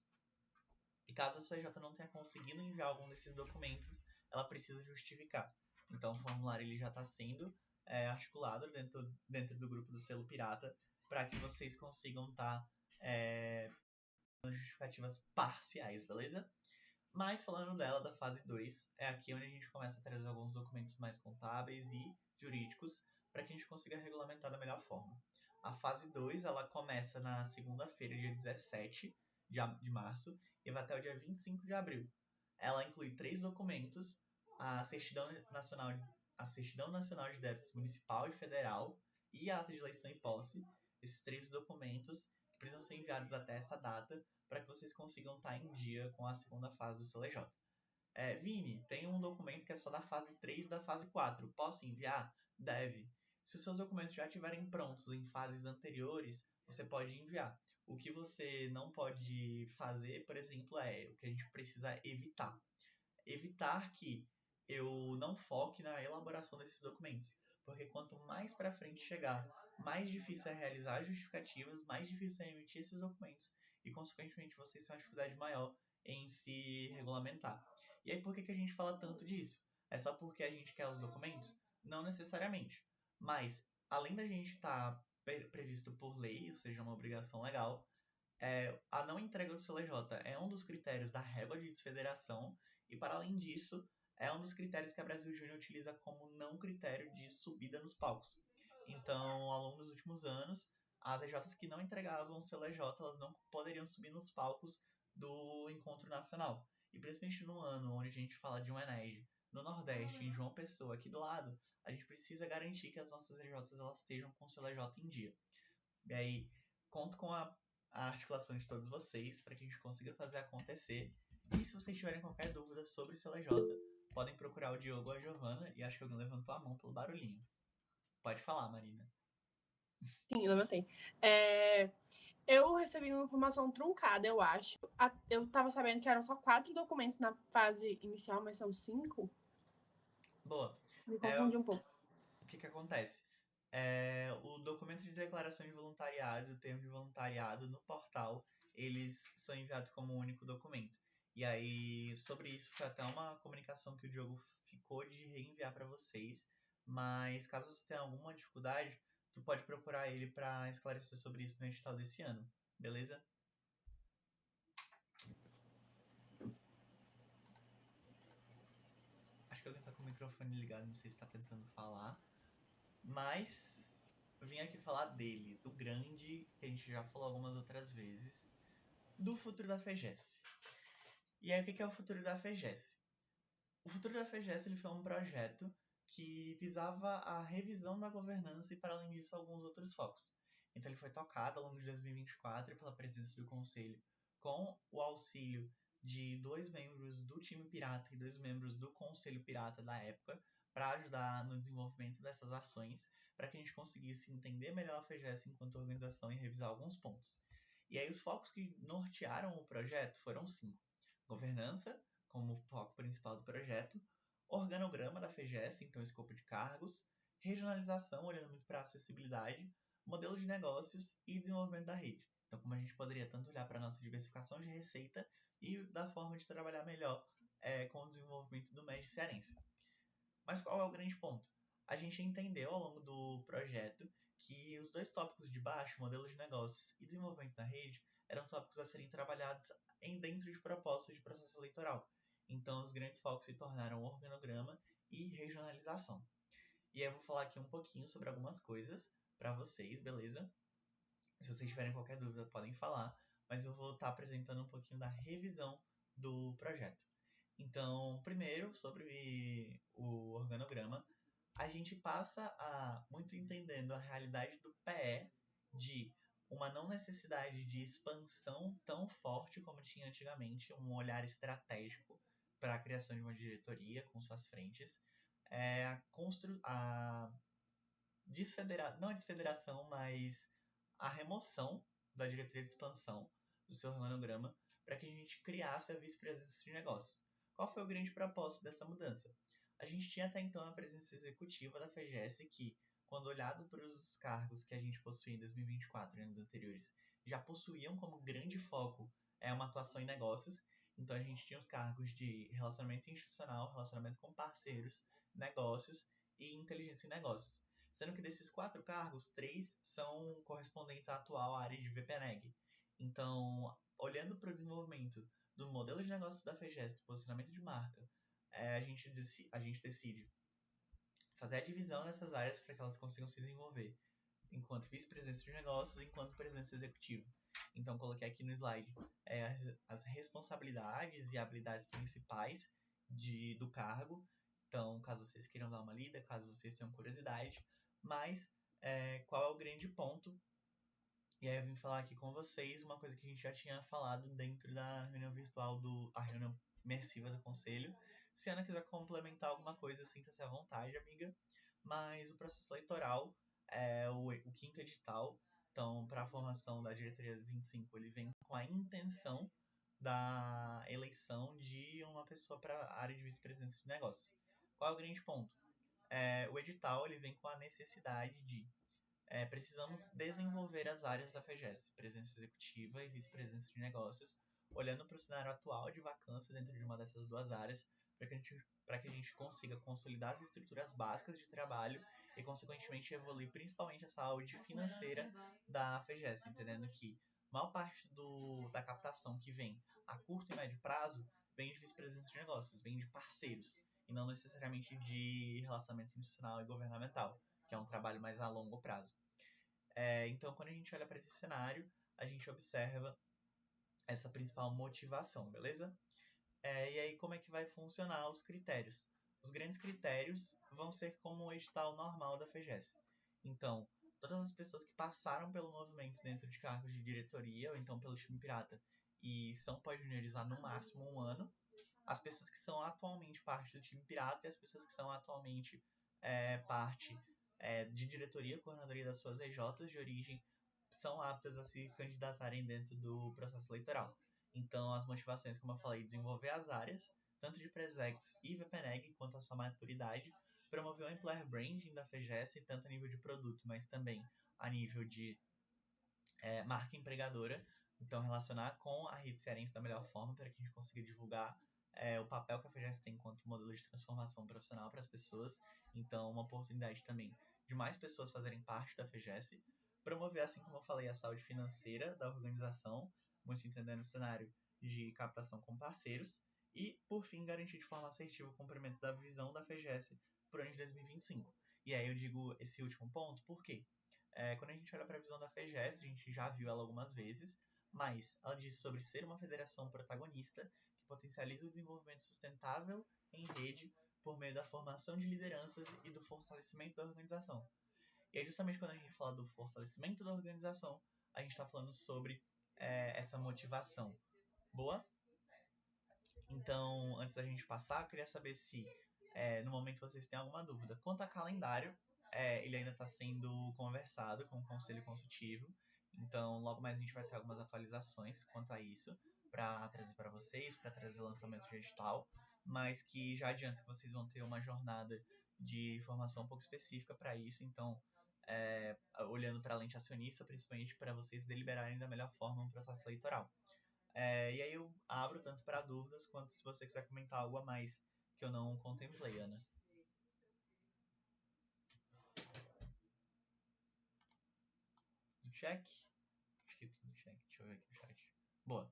E caso a sua EJ não tenha conseguido enviar algum desses documentos, ela precisa justificar. Então, o formulário ele já está sendo articulado dentro do grupo do Selo Pirata para que vocês consigam estar dando justificativas parciais, beleza? Mas falando dela, da fase 2, é aqui onde a gente começa a trazer alguns documentos mais contábeis e jurídicos para que a gente consiga regulamentar da melhor forma. A fase 2, ela começa na segunda-feira, dia 17 de março, e vai até o dia 25 de abril. Ela inclui 3 documentos, a Certidão Nacional de Débitos Municipal e Federal e a Ata de Eleição e Posse. Esses 3 documentos que precisam ser enviados até essa data para que vocês consigam estar em dia com a segunda fase do CLJ. Vini, tem um documento que é só da fase 3 e da fase 4. Posso enviar? Deve. Se os seus documentos já estiverem prontos em fases anteriores, você pode enviar. O que você não pode fazer, por exemplo, é o que a gente precisa evitar. Evitar que eu não foque na elaboração desses documentos. Porque quanto mais para frente chegar, mais difícil é realizar justificativas, mais difícil é emitir esses documentos e, consequentemente, vocês têm uma dificuldade maior em se regulamentar. E aí, por que a gente fala tanto disso? É só porque a gente quer os documentos? Não necessariamente. Mas, além da gente estar previsto por lei, ou seja, uma obrigação legal, a não entrega do CLJ é um dos critérios da régua de desfederação e, para além disso, é um dos critérios que a Brasil Júnior utiliza como não critério de subida nos palcos. Então, ao longo dos últimos anos, as EJs que não entregavam o seu EJ, elas não poderiam subir nos palcos do encontro nacional. E principalmente no ano onde a gente fala de um ENED no Nordeste, em João Pessoa, aqui do lado, a gente precisa garantir que as nossas EJs elas estejam com o seu EJ em dia. E aí, Conto com a articulação de todos vocês para que a gente consiga fazer acontecer. E se vocês tiverem qualquer dúvida sobre o CLJ, podem procurar o Diogo ou a Giovana, e acho que alguém levantou a mão pelo barulhinho. Pode falar, Marina. Sim, eu levantei. Eu recebi uma informação truncada, eu acho. Eu tava sabendo que eram só 4 documentos na fase inicial, mas são 5. Boa. Me confundi um pouco. O que acontece? O documento de declaração de voluntariado, o termo de voluntariado no portal, eles são enviados como um único documento. E aí, sobre isso, foi até uma comunicação que o Diogo ficou de reenviar para vocês. Mas caso você tenha alguma dificuldade, tu pode procurar ele para esclarecer sobre isso no edital desse ano, beleza? Acho que alguém tá com o microfone ligado, não sei se tá tentando falar. Mas eu vim aqui falar dele, do grande, que a gente já falou algumas outras vezes, do futuro da FEGES. E aí, o que é o futuro da FEGES? O futuro da FEGES ele foi um projeto que visava a revisão da governança e, para além disso, alguns outros focos. Então, ele foi tocado ao longo de 2024 pela presidência do Conselho, com o auxílio de 2 membros do time Pirata e 2 membros do Conselho Pirata da época, para ajudar no desenvolvimento dessas ações, para que a gente conseguisse entender melhor a FEGES enquanto organização e revisar alguns pontos. E aí, os focos que nortearam o projeto foram 5. Governança, como foco principal do projeto, organograma da FEGES, então escopo de cargos, regionalização, olhando muito para acessibilidade, modelo de negócios e desenvolvimento da rede. Então, como a gente poderia tanto olhar para a nossa diversificação de receita e da forma de trabalhar melhor com o desenvolvimento do MED cearense. Mas qual é o grande ponto? A gente entendeu ao longo do projeto que os 2 tópicos de baixo, modelo de negócios e desenvolvimento da rede, eram tópicos a serem trabalhados dentro de propostas de processo eleitoral. Então, os grandes focos se tornaram organograma e regionalização. E aí eu vou falar aqui um pouquinho sobre algumas coisas para vocês, beleza? Se vocês tiverem qualquer dúvida, podem falar, mas eu vou estar apresentando um pouquinho da revisão do projeto. Então, primeiro, sobre o organograma, a gente passa a muito entendendo a realidade do PE de uma não necessidade de expansão tão forte como tinha antigamente, um olhar estratégico para a criação de uma diretoria com suas frentes, não a desfederação, mas a remoção da diretoria de expansão do seu organograma para que a gente criasse a vice-presidência de negócios. Qual foi o grande propósito dessa mudança? A gente tinha até então a presença executiva da FEGES que, quando olhado para os cargos que a gente possuía em 2024 e anos anteriores, já possuíam como grande foco uma atuação em negócios. Então a gente tinha os cargos de relacionamento institucional, relacionamento com parceiros, negócios e inteligência em negócios. Sendo que desses 4 cargos, 3 são correspondentes à atual área de VPNEG. Então, olhando para o desenvolvimento do modelo de negócios da FEGES, do posicionamento de marca, a gente decide fazer a divisão nessas áreas para que elas consigam se desenvolver enquanto vice-presidência de negócios e enquanto presidência executiva. Então, coloquei aqui no slide as responsabilidades e habilidades principais do cargo. Então, caso vocês queiram dar uma lida, caso vocês tenham curiosidade, mas qual é o grande ponto? E aí eu vim falar aqui com vocês uma coisa que a gente já tinha falado dentro da reunião virtual, a reunião imersiva do conselho. Se a Ana quiser complementar alguma coisa, sinta-se à vontade, amiga. Mas o processo eleitoral é o 5º edital. Então, para a formação da diretoria 25, ele vem com a intenção da eleição de uma pessoa para a área de vice-presidência de negócios. Qual é o grande ponto? O edital ele vem com a necessidade de precisamos desenvolver as áreas da FEGES, presença executiva e vice-presidência de negócios, olhando para o cenário atual de vacância dentro de uma dessas 2 áreas, para que a gente consiga consolidar as estruturas básicas de trabalho e, consequentemente, evoluir principalmente a saúde financeira da FEGES, entendendo que a maior parte da captação que vem a curto e médio prazo vem de vice-presidência de negócios, vem de parceiros, e não necessariamente de relacionamento institucional e governamental, que é um trabalho mais a longo prazo. Então, quando a gente olha para esse cenário, a gente observa essa principal motivação, beleza? E aí, como é que vai funcionar os critérios? Os grandes critérios vão ser como o edital normal da FEGES. Então, todas as pessoas que passaram pelo movimento dentro de cargos de diretoria ou então pelo time pirata e são pós-juniorizar no máximo 1 ano, as pessoas que são atualmente parte do time pirata e as pessoas que são atualmente parte de diretoria, coordenadoria das suas EJs de origem, são aptas a se candidatarem dentro do processo eleitoral. Então, as motivações, como eu falei, desenvolver as áreas, tanto de Presex e VPNEG, quanto a sua maturidade, promover o employer branding da FGS, tanto a nível de produto, mas também a nível de marca empregadora. Então, relacionar com a rede cearense da melhor forma para que a gente consiga divulgar o papel que a FGS tem enquanto modelo de transformação profissional para as pessoas. Então, uma oportunidade também de mais pessoas fazerem parte da FGS. Promover, assim como eu falei, a saúde financeira da organização, muito entendendo o cenário de captação com parceiros. E, por fim, garantir de forma assertiva o cumprimento da visão da FGS para o ano de 2025. E aí eu digo esse último ponto, por quê? Quando a gente olha para a visão da FGS, a gente já viu ela algumas vezes, mas ela diz sobre ser uma federação protagonista que potencializa o desenvolvimento sustentável em rede por meio da formação de lideranças e do fortalecimento da organização. E aí, justamente quando a gente fala do fortalecimento da organização, a gente está falando sobre essa motivação. Boa? Então, antes da gente passar, eu queria saber se no momento vocês têm alguma dúvida. Quanto a calendário, ele ainda está sendo conversado com o Conselho Consultivo, então logo mais a gente vai ter algumas atualizações quanto a isso, para trazer para vocês, para trazer lançamento de edital, mas que já adianto que vocês vão ter uma jornada de formação um pouco específica para isso, então olhando para a lente acionista, principalmente para vocês deliberarem da melhor forma no processo eleitoral. E aí eu abro tanto para dúvidas quanto se você quiser comentar algo a mais que eu não contemplei, Ana. Check? Acho que tudo check. Deixa eu ver aqui no chat. Boa.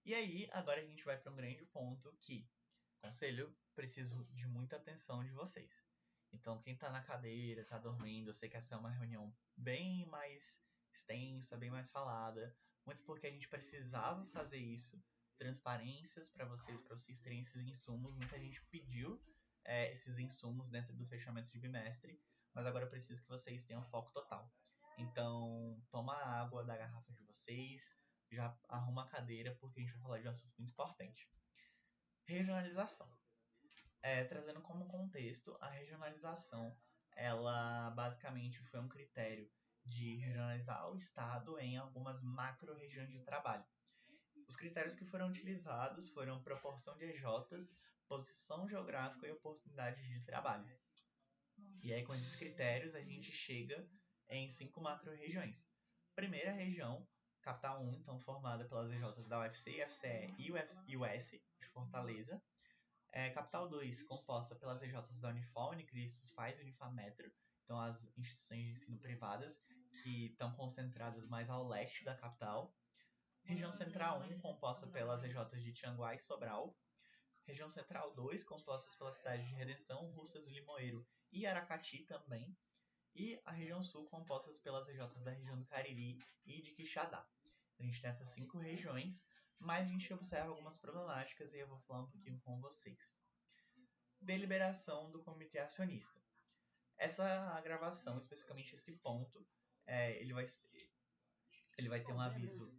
E aí, agora a gente vai para um grande ponto que, conselho, preciso de muita atenção de vocês. Então, quem tá na cadeira, tá dormindo, eu sei que essa é uma reunião bem mais extensa, bem mais falada, muito porque a gente precisava fazer isso, transparências para vocês terem esses insumos. Muita gente pediu esses insumos dentro do fechamento de bimestre, mas agora eu preciso que vocês tenham foco total. Então, toma a água da garrafa de vocês, já arruma a cadeira, porque a gente vai falar de um assunto muito importante. Regionalização. Trazendo como contexto, a regionalização, ela basicamente foi um critério de regionalizar o Estado em algumas macro-regiões de trabalho. Os critérios que foram utilizados foram proporção de EJs, posição geográfica e oportunidade de trabalho. E aí, com esses critérios, a gente chega em 5 macro-regiões. Primeira região, capital 1, então formada pelas EJs da UFC, FCE e US, de Fortaleza. Capital 2, composta pelas EJs da Unifal, Unicristos, FAIS e Unifametro, então as instituições de ensino privadas que estão concentradas mais ao leste da capital. Região Central 1, composta pelas EJs de Tianguá e Sobral. Região Central 2, compostas pelas cidades de Redenção, Russas, Limoeiro e Aracati também. E a região Sul, compostas pelas EJs da região do Cariri e de Quixadá. A gente tem essas 5 regiões, mas a gente observa algumas problemáticas e eu vou falar um pouquinho com vocês. Deliberação do comitê acionista. Essa gravação, especificamente esse ponto, ele vai ter um aviso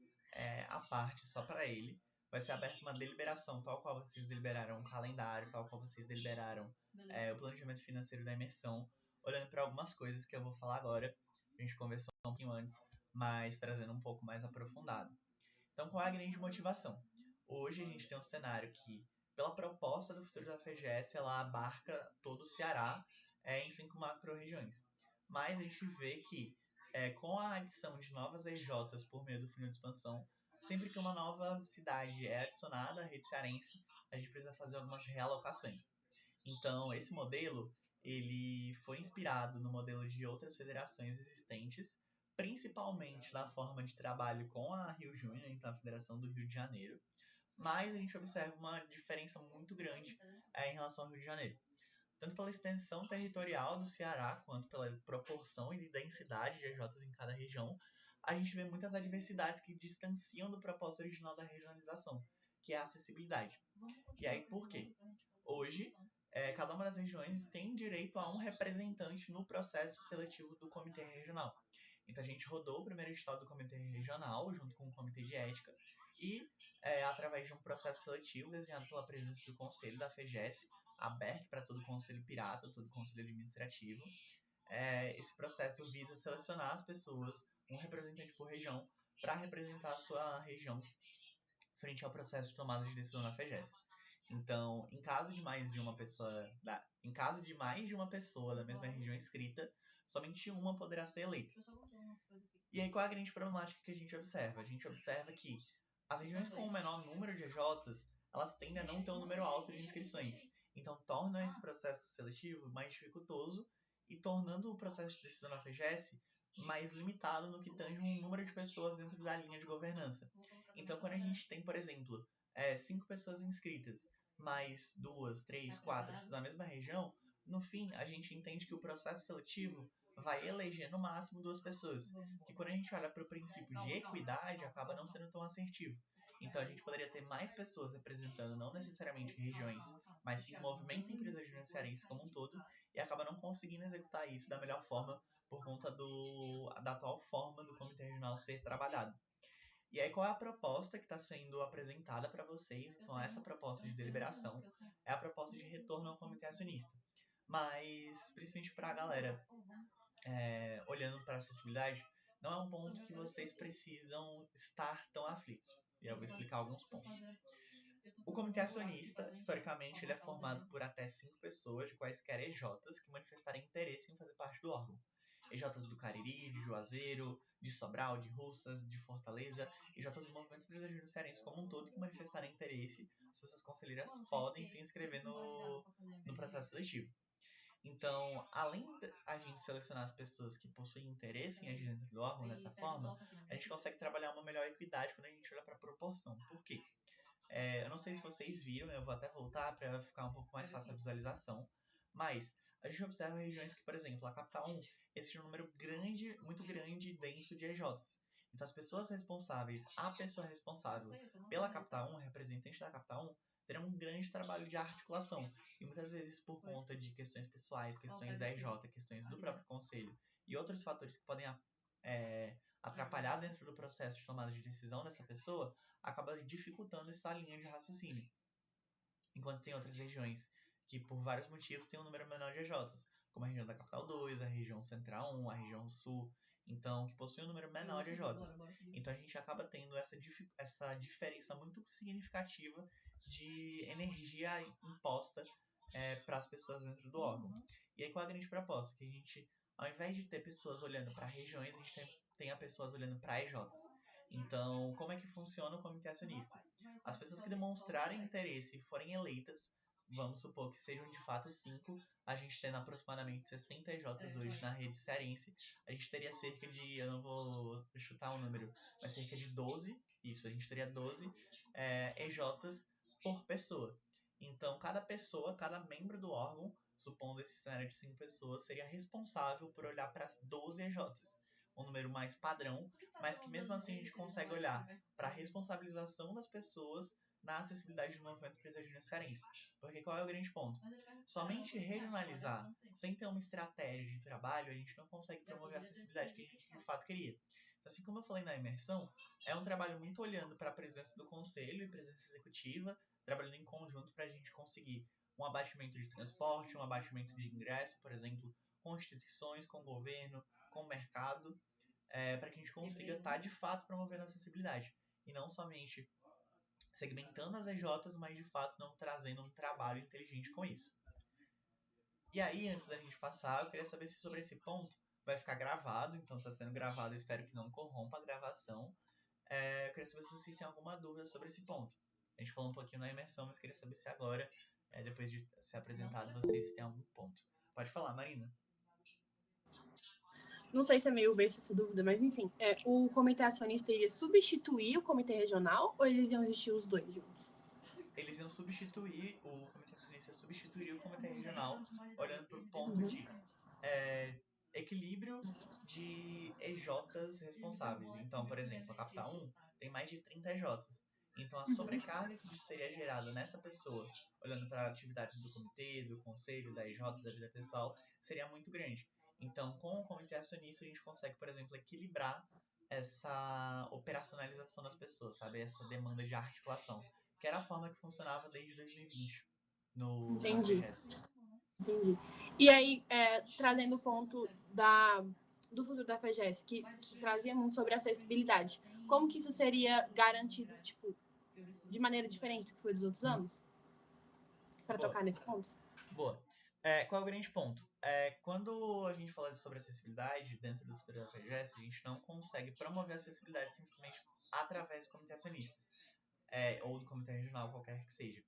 à parte só para ele. Vai ser aberta uma deliberação, tal qual vocês deliberaram o calendário, tal qual vocês deliberaram o planejamento financeiro da imersão, olhando para algumas coisas que eu vou falar agora. A gente conversou um pouquinho antes, mas trazendo um pouco mais aprofundado. Então, qual é a grande motivação? Hoje a gente tem um cenário que, pela proposta do futuro da FGS, ela abarca todo o Ceará em 5 macro-regiões. Mas a gente vê que, com a adição de novas EJs por meio do funil de expansão, sempre que uma nova cidade é adicionada à rede cearense, a gente precisa fazer algumas realocações. Então, esse modelo ele foi inspirado no modelo de outras federações existentes, principalmente na forma de trabalho com a Rio Júnior, então a Federação do Rio de Janeiro, mas a gente observa uma diferença muito grande em relação ao Rio de Janeiro. Tanto pela extensão territorial do Ceará, quanto pela proporção e densidade de EJs em cada região, a gente vê muitas adversidades que distanciam do propósito original da regionalização, que é a acessibilidade. E aí, por quê? Hoje, cada uma das regiões tem direito a um representante no processo seletivo do comitê regional. Então a gente rodou o primeiro edital do comitê regional, junto com o comitê de ética, e através de um processo seletivo desenhado pela presidência do conselho da FEGES, aberto para todo o conselho pirata, todo o conselho administrativo, esse processo visa selecionar as pessoas, um representante por região, para representar a sua região frente ao processo de tomada de decisão na FEGES. Então, em caso de mais de uma pessoa da mesma região inscrita, somente uma poderá ser eleita. E aí, qual é a grande problemática que a gente observa? A gente observa que as regiões com o menor número de EJs, elas tendem a não ter um número alto de inscrições. Então, torna esse processo seletivo mais dificultoso e tornando o processo de decisão na FEGES mais limitado no que tange um número de pessoas dentro da linha de governança. Então, quando a gente tem, por exemplo, 5 pessoas inscritas, mais 2, 3, 4 da mesma região, no fim, a gente entende que o processo seletivo vai eleger no máximo 2 pessoas. Que quando a gente olha para o princípio de equidade, acaba não sendo tão assertivo. Então, a gente poderia ter mais pessoas representando não necessariamente regiões, mas sim o movimento empresarial cearense como um todo, e acaba não conseguindo executar isso da melhor forma por conta da atual forma do comitê regional ser trabalhado. E aí, qual é a proposta que está sendo apresentada para vocês? Então, essa proposta de deliberação é a proposta de retorno ao comitê acionista. Mas, principalmente para a galera olhando para a acessibilidade, não é um ponto que vocês precisam estar tão aflitos. E eu vou explicar alguns pontos. O comitê acionista, historicamente, ele é formado por até 5 pessoas de quaisquer EJs que manifestarem interesse em fazer parte do órgão. EJs do Cariri, de Juazeiro, de Sobral, de Russas, de Fortaleza, EJs do movimento empresarial cearense como um todo que manifestarem interesse, as pessoas conselheiras podem se inscrever no processo seletivo. Então, além de a gente selecionar as pessoas que possuem interesse em agir dentro do órgão dessa forma, a gente consegue trabalhar uma melhor equidade quando a gente olha para a proporção. Por quê? Eu não sei se vocês viram, eu vou até voltar para ficar um pouco mais fácil a visualização, mas a gente observa regiões que, por exemplo, a capital 1, existe um número muito grande e denso de EJs. Então, as pessoas responsáveis, a pessoa responsável pela capital 1, representante da capital 1, terão um grande trabalho de articulação. E muitas vezes, por conta de questões pessoais, questões da EJ, questões do próprio conselho e outros fatores que podem atrapalhar dentro do processo de tomada de decisão dessa pessoa, acaba dificultando essa linha de raciocínio. Enquanto tem outras regiões que, por vários motivos, têm um número menor de EJs, como a região da capital 2, a região central 1, a região sul, então, que possuem um número menor de EJs. Então, a gente acaba tendo essa diferença muito significativa de energia imposta para as pessoas dentro do órgão. E aí, qual é a grande proposta? Que a gente, ao invés de ter pessoas olhando para regiões, a gente tenha pessoas olhando para EJs. Então, como é que funciona o comitê acionista? As pessoas que demonstrarem interesse e forem eleitas, vamos supor que sejam de fato 5, a gente tendo aproximadamente 60 EJs hoje na rede cearense, a gente teria cerca de, eu não vou chutar um número, mas cerca de 12, isso, a gente teria 12 EJs por pessoa. Então, cada pessoa, cada membro do órgão, supondo esse cenário de 5 pessoas, seria responsável por olhar para 12 EJs. Um número mais padrão, mas que mesmo assim a gente consegue olhar para a responsabilização das pessoas na acessibilidade do movimento empresarial cearense. Porque qual é o grande ponto? Somente regionalizar, sem ter uma estratégia de trabalho, a gente não consegue promover a acessibilidade que a gente de fato queria. Então, assim como eu falei na imersão, é um trabalho muito olhando para a presença do conselho e presença executiva, trabalhando em conjunto para a gente conseguir um abatimento de transporte, um abatimento de ingresso, por exemplo, com instituições, com o governo, com o mercado, para que a gente consiga estar de fato promovendo a acessibilidade. E não somente segmentando as EJs, mas de fato não trazendo um trabalho inteligente com isso. E aí, antes da gente passar, eu queria saber se sobre esse ponto vai ficar gravado, então está sendo gravado, espero que não corrompa a gravação. Eu queria saber se vocês têm alguma dúvida sobre esse ponto. A gente falou um pouquinho na imersão, mas queria saber se agora, depois de ser apresentado, vocês têm algum ponto. Pode falar, Marina. Não sei se é meio besta essa dúvida, mas enfim. O comitê acionista iria substituir o comitê regional ou eles iam existir os dois juntos? Eles iam substituir, o comitê acionista substituiria o comitê regional, olhando para o ponto de equilíbrio de EJs responsáveis. Então, por exemplo, a capital 1 tem mais de 30 EJs. Então, a sobrecarga que seria gerada nessa pessoa, olhando para atividades do comitê, do conselho, da EJ, da vida pessoal, seria muito grande. Então, com o comitê acionista, a gente consegue, por exemplo, equilibrar essa operacionalização das pessoas, sabe? Essa demanda de articulação, que era a forma que funcionava desde 2020 na Entendi. FGES. Entendi. E aí, trazendo o ponto do futuro da FGES, que trazia muito sobre acessibilidade, como que isso seria garantido, tipo, de maneira diferente do que foi dos outros anos? Para Boa. tocar nesse ponto? Boa. Qual é o grande ponto? Quando a gente fala sobre acessibilidade dentro do futuro da FGES, a gente não consegue promover a acessibilidade simplesmente através do comitê acionista, ou do comitê regional, qualquer que seja.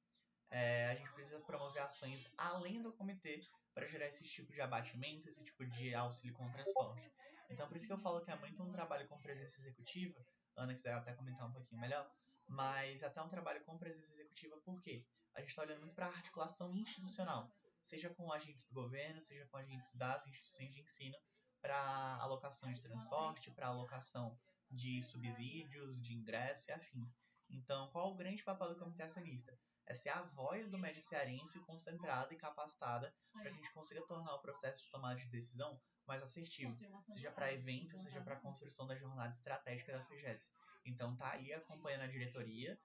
A gente precisa promover ações além do comitê para gerar esse tipo de abatimento, esse tipo de auxílio com o transporte. Então, por isso que eu falo que é muito um trabalho com presença executiva. Ana quiser até comentar um pouquinho melhor, mas até um trabalho com presença executiva, por quê? A gente está olhando muito para a articulação institucional, seja com agentes do governo, seja com agentes das instituições de ensino, para alocação de transporte, para alocação de subsídios, de ingresso e afins. Então, qual o grande papel do comitê acionista? É ser a voz do médio cearense concentrada e capacitada para que a gente consiga tornar o processo de tomada de decisão mais assertivo, seja para eventos, seja para a construção da jornada estratégica da FGES. Então, tá ali acompanhando a diretoria,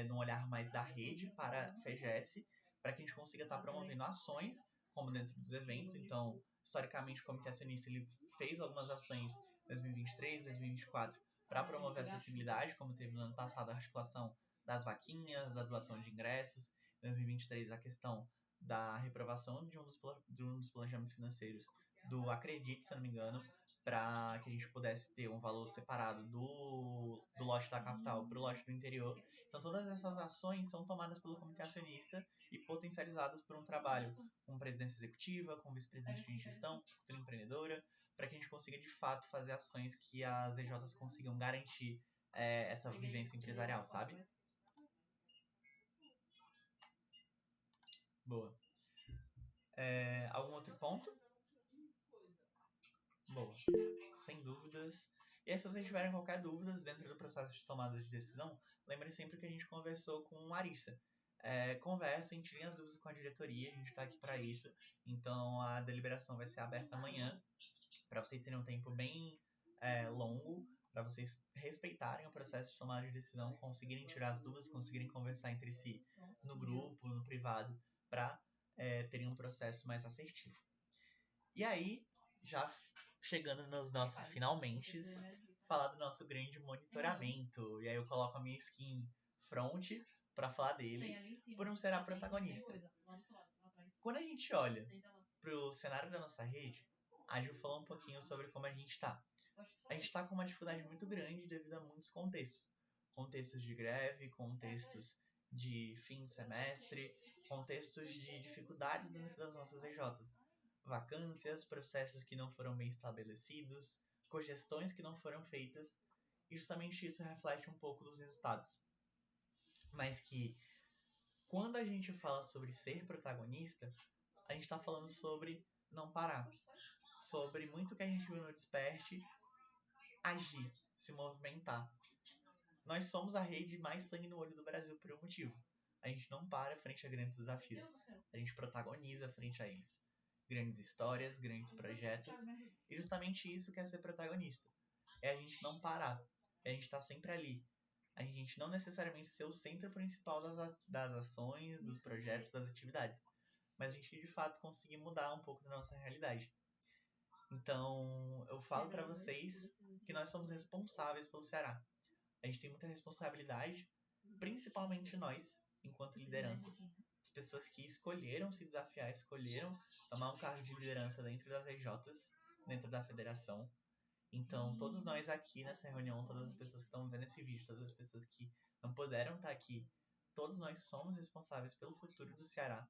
num olhar mais da rede para a FGES, para que a gente consiga estar promovendo ações, como dentro dos eventos. Então, historicamente, o Comitê Acionista ele fez algumas ações em 2023, 2024, para promover a acessibilidade, como teve no ano passado a articulação das vaquinhas, da doação de ingressos. Em 2023, a questão da reprovação de um dos planejamentos financeiros do Acredite, se não me engano, para que a gente pudesse ter um valor separado do lote da capital para o lote do interior. Então, todas essas ações são tomadas pelo comitê acionista e potencializadas por um trabalho com presidência executiva, com vice-presidente de gestão, cultura empreendedora, para que a gente consiga, de fato, fazer ações que as EJs consigam garantir essa vivência empresarial, sabe? Boa. Algum outro ponto? Boa. Sem dúvidas. E aí, se vocês tiverem qualquer dúvida dentro do processo de tomada de decisão, lembrem sempre que a gente conversou com a Arissa. Conversem, tirem as dúvidas com a diretoria, a gente está aqui para isso. Então, a deliberação vai ser aberta amanhã, para vocês terem um tempo bem longo, para vocês respeitarem o processo de tomada de decisão, conseguirem tirar as dúvidas, conseguirem conversar entre si no grupo, no privado, para terem um processo mais assertivo. E aí, já chegando nos nossos finalmente, falar do nosso grande monitoramento. E aí eu coloco a minha skin front para falar dele, por não ser a protagonista. Quando a gente olha pro cenário da nossa rede, a Ju falou um pouquinho sobre como a gente está. A gente está com uma dificuldade muito grande devido a muitos contextos. Contextos de greve, contextos de fim de semestre, contextos de dificuldades dentro das nossas EJs. Vacâncias, processos que não foram bem estabelecidos, cogestões que não foram feitas, e justamente isso reflete um pouco dos resultados. Mas que, quando a gente fala sobre ser protagonista, a gente está falando sobre não parar, sobre muito que a gente viu no Desperte, agir, se movimentar. Nós somos a rede mais sangue no olho do Brasil por um motivo. A gente não para frente a grandes desafios, a gente protagoniza frente a eles. Grandes histórias, grandes projetos, e justamente isso que é ser protagonista. É a gente não parar, é a gente estar sempre ali. A gente não necessariamente ser o centro principal das ações, dos projetos, das atividades, mas a gente de fato conseguir mudar um pouco da nossa realidade. Então, eu falo para vocês que nós somos responsáveis pelo Ceará. A gente tem muita responsabilidade, principalmente nós, enquanto lideranças. As pessoas que escolheram se desafiar, escolheram tomar um cargo de liderança dentro das EJs, dentro da federação. Então, todos nós aqui nessa reunião, todas as pessoas que estão vendo esse vídeo, todas as pessoas que não puderam estar aqui, todos nós somos responsáveis pelo futuro do Ceará.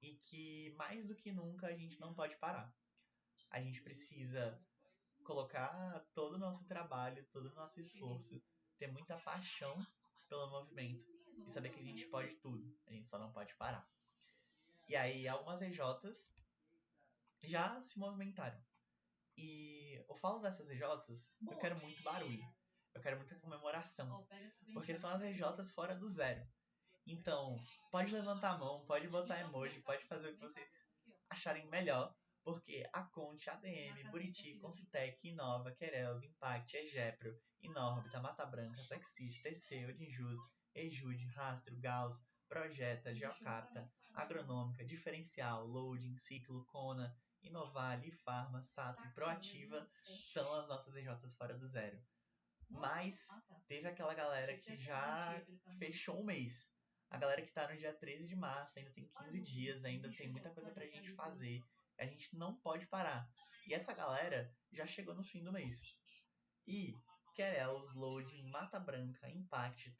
E que, mais do que nunca, a gente não pode parar. A gente precisa colocar todo o nosso trabalho, todo o nosso esforço, ter muita paixão pelo movimento e saber que a gente pode tudo, a gente só não pode parar. E aí, algumas EJs já se movimentaram. E eu falo dessas EJs, eu quero muito barulho. eu quero muita comemoração, porque são as RJs fora do zero. Então, pode levantar a mão, pode botar emoji, pode fazer o que vocês acharem melhor, porque a Conte, ADM, Buriti, Concitec, Inova, Querels, Impact, Egepro, Inorbita, Mata Branca, Taxis, TC, Odinjus, Ejude, Rastro, Gauss, Projeta, Geocapta, Agronômica, Diferencial, Loading, Ciclo, Kona, Inovale, Farma, Sato e Proativa são as nossas EJs fora do zero. Mas teve aquela galera que já fechou o mês. A galera que tá no dia 13 de março, ainda tem 15 dias, ainda tem muita coisa pra gente fazer. A gente não pode parar. E essa galera já chegou no fim do mês. E Querels, Loading, Mata Branca, Impact,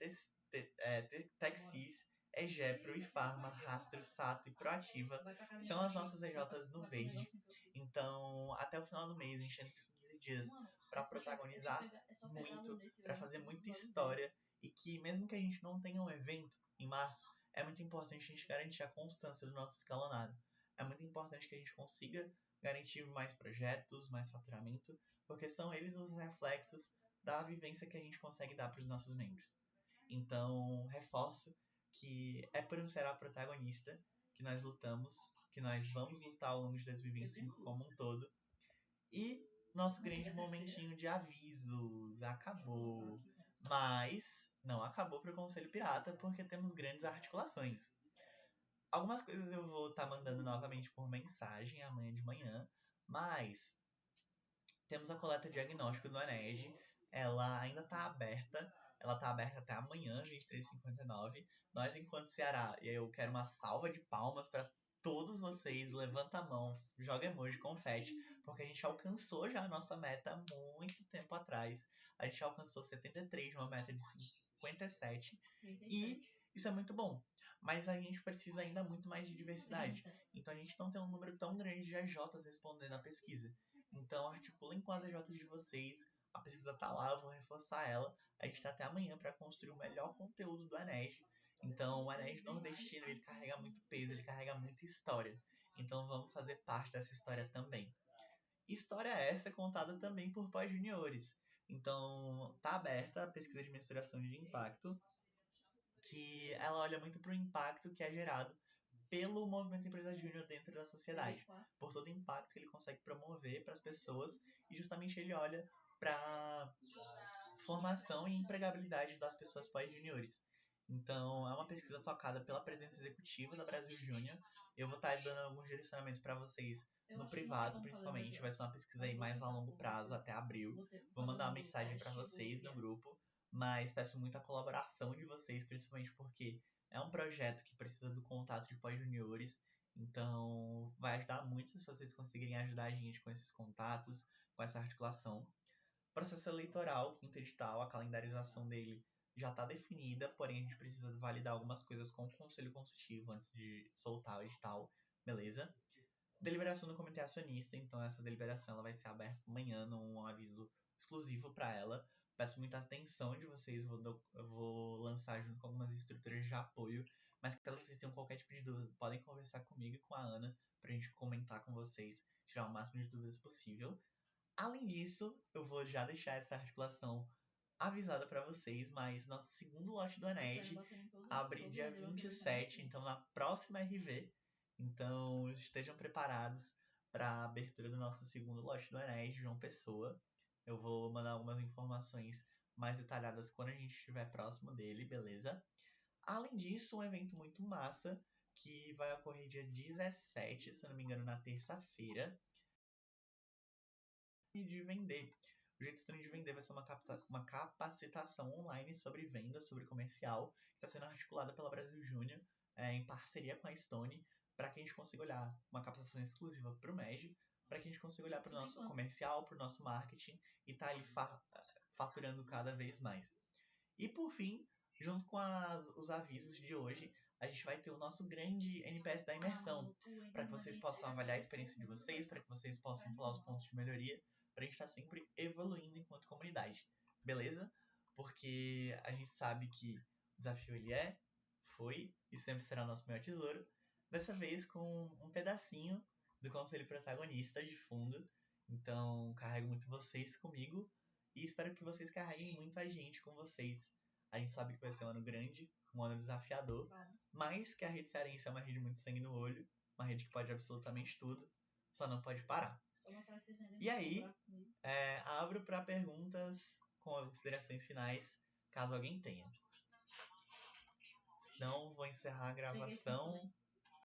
Texis, Egepro e Farma, Rastro, Sato e Proativa são as nossas EJs no verde. Então, até o final do mês, a gente ainda tem 15 dias para protagonizar muito, para fazer muita história, e que mesmo que a gente não tenha um evento em março, é muito importante a gente garantir a constância do nosso escalonado. É muito importante que a gente consiga garantir mais projetos, mais faturamento, porque são eles os reflexos da vivência que a gente consegue dar para os nossos membros. Então, reforço que é por um ser a protagonista que nós lutamos, que nós vamos lutar ao longo de 2025 como um todo. E nosso grande momentinho de avisos acabou. Mas não acabou para o Conselho Pirata, porque temos grandes articulações. Algumas coisas eu vou estar mandando novamente por mensagem amanhã de manhã, mas temos a coleta diagnóstica do ANEG, ela ainda está aberta, ela está aberta até amanhã, 23h59. Nós, enquanto Ceará, eu quero uma salva de palmas para todos vocês, levanta a mão, joga emoji, confete, porque a gente alcançou já a nossa meta há muito tempo atrás. A gente alcançou 73 de uma meta de 57, e isso é muito bom. Mas a gente precisa ainda muito mais de diversidade. Então a gente não tem um número tão grande de AJs respondendo à pesquisa. Então articulem com as AJs de vocês. A pesquisa tá lá, eu vou reforçar ela. A gente tá até amanhã para construir o melhor conteúdo do Enes. Então o Enes nordestino, ele carrega muito peso, ele carrega muita história. Então vamos fazer parte dessa história também. História essa contada também por pós-juniores. Então tá aberta a pesquisa de mensuração de impacto, que ela olha muito para o impacto que é gerado pelo movimento Empresa Júnior dentro da sociedade, por todo o impacto que ele consegue promover para as pessoas, e justamente ele olha para formação e empregabilidade das pessoas pós-juniores. Então, é uma pesquisa tocada pela presidência executiva da Brasil Júnior. Eu vou estar dando alguns direcionamentos para vocês no privado, principalmente. Vai ser uma pesquisa aí mais a longo prazo, até abril. Vou mandar uma mensagem para vocês no grupo, mas peço muita colaboração de vocês, principalmente porque é um projeto que precisa do contato de pós-juniores. Então, vai ajudar muito se vocês conseguirem ajudar a gente com esses contatos, com essa articulação. Processo eleitoral, quinto edital, a calendarização dele já está definida, porém a gente precisa validar algumas coisas com o Conselho Consultivo antes de soltar o edital, beleza? Deliberação do Comitê Acionista, então essa deliberação ela vai ser aberta amanhã num aviso exclusivo para ela. Peço muita atenção de vocês, eu vou lançar junto com algumas estruturas de apoio, mas caso vocês tenham qualquer tipo de dúvida, podem conversar comigo e com a Ana para a gente comentar com vocês, tirar o máximo de dúvidas possível. Além disso, eu vou já deixar essa articulação avisada para vocês, mas nosso segundo lote do Enes abre dia 27, então na próxima RV. Então estejam preparados para a abertura do nosso segundo lote do Enes, João Pessoa. Eu vou mandar algumas informações mais detalhadas quando a gente estiver próximo dele, beleza? Além disso, um evento muito massa que vai ocorrer dia 17, se não me engano, na terça-feira, de vender. O jeito estranho de vender vai ser uma capacitação online sobre venda, sobre comercial, que está sendo articulada pela Brasil Júnior, em parceria com a Stone, para que a gente consiga olhar uma capacitação exclusiva para o MEG, para que a gente consiga olhar para o nosso comercial, para o nosso marketing e estar ali faturando cada vez mais. E por fim, junto com os avisos de hoje, a gente vai ter o nosso grande NPS da imersão, para que vocês possam avaliar a experiência de vocês, para que vocês possam falar os pontos de melhoria, para a gente estar sempre evoluindo enquanto comunidade, beleza? Porque a gente sabe que o desafio ele foi e sempre será nosso maior tesouro, dessa vez com um pedacinho do Conselho Protagonista de fundo. Então, carrego muito vocês comigo E espero que vocês carreguem muito a gente com vocês. A gente sabe que vai ser um ano grande, um ano desafiador, mas que a Rede Cearense é uma rede muito sangue no olho, uma rede que pode absolutamente tudo, só não pode parar. E aí, abro para perguntas com considerações finais, caso alguém tenha. Não vou encerrar a gravação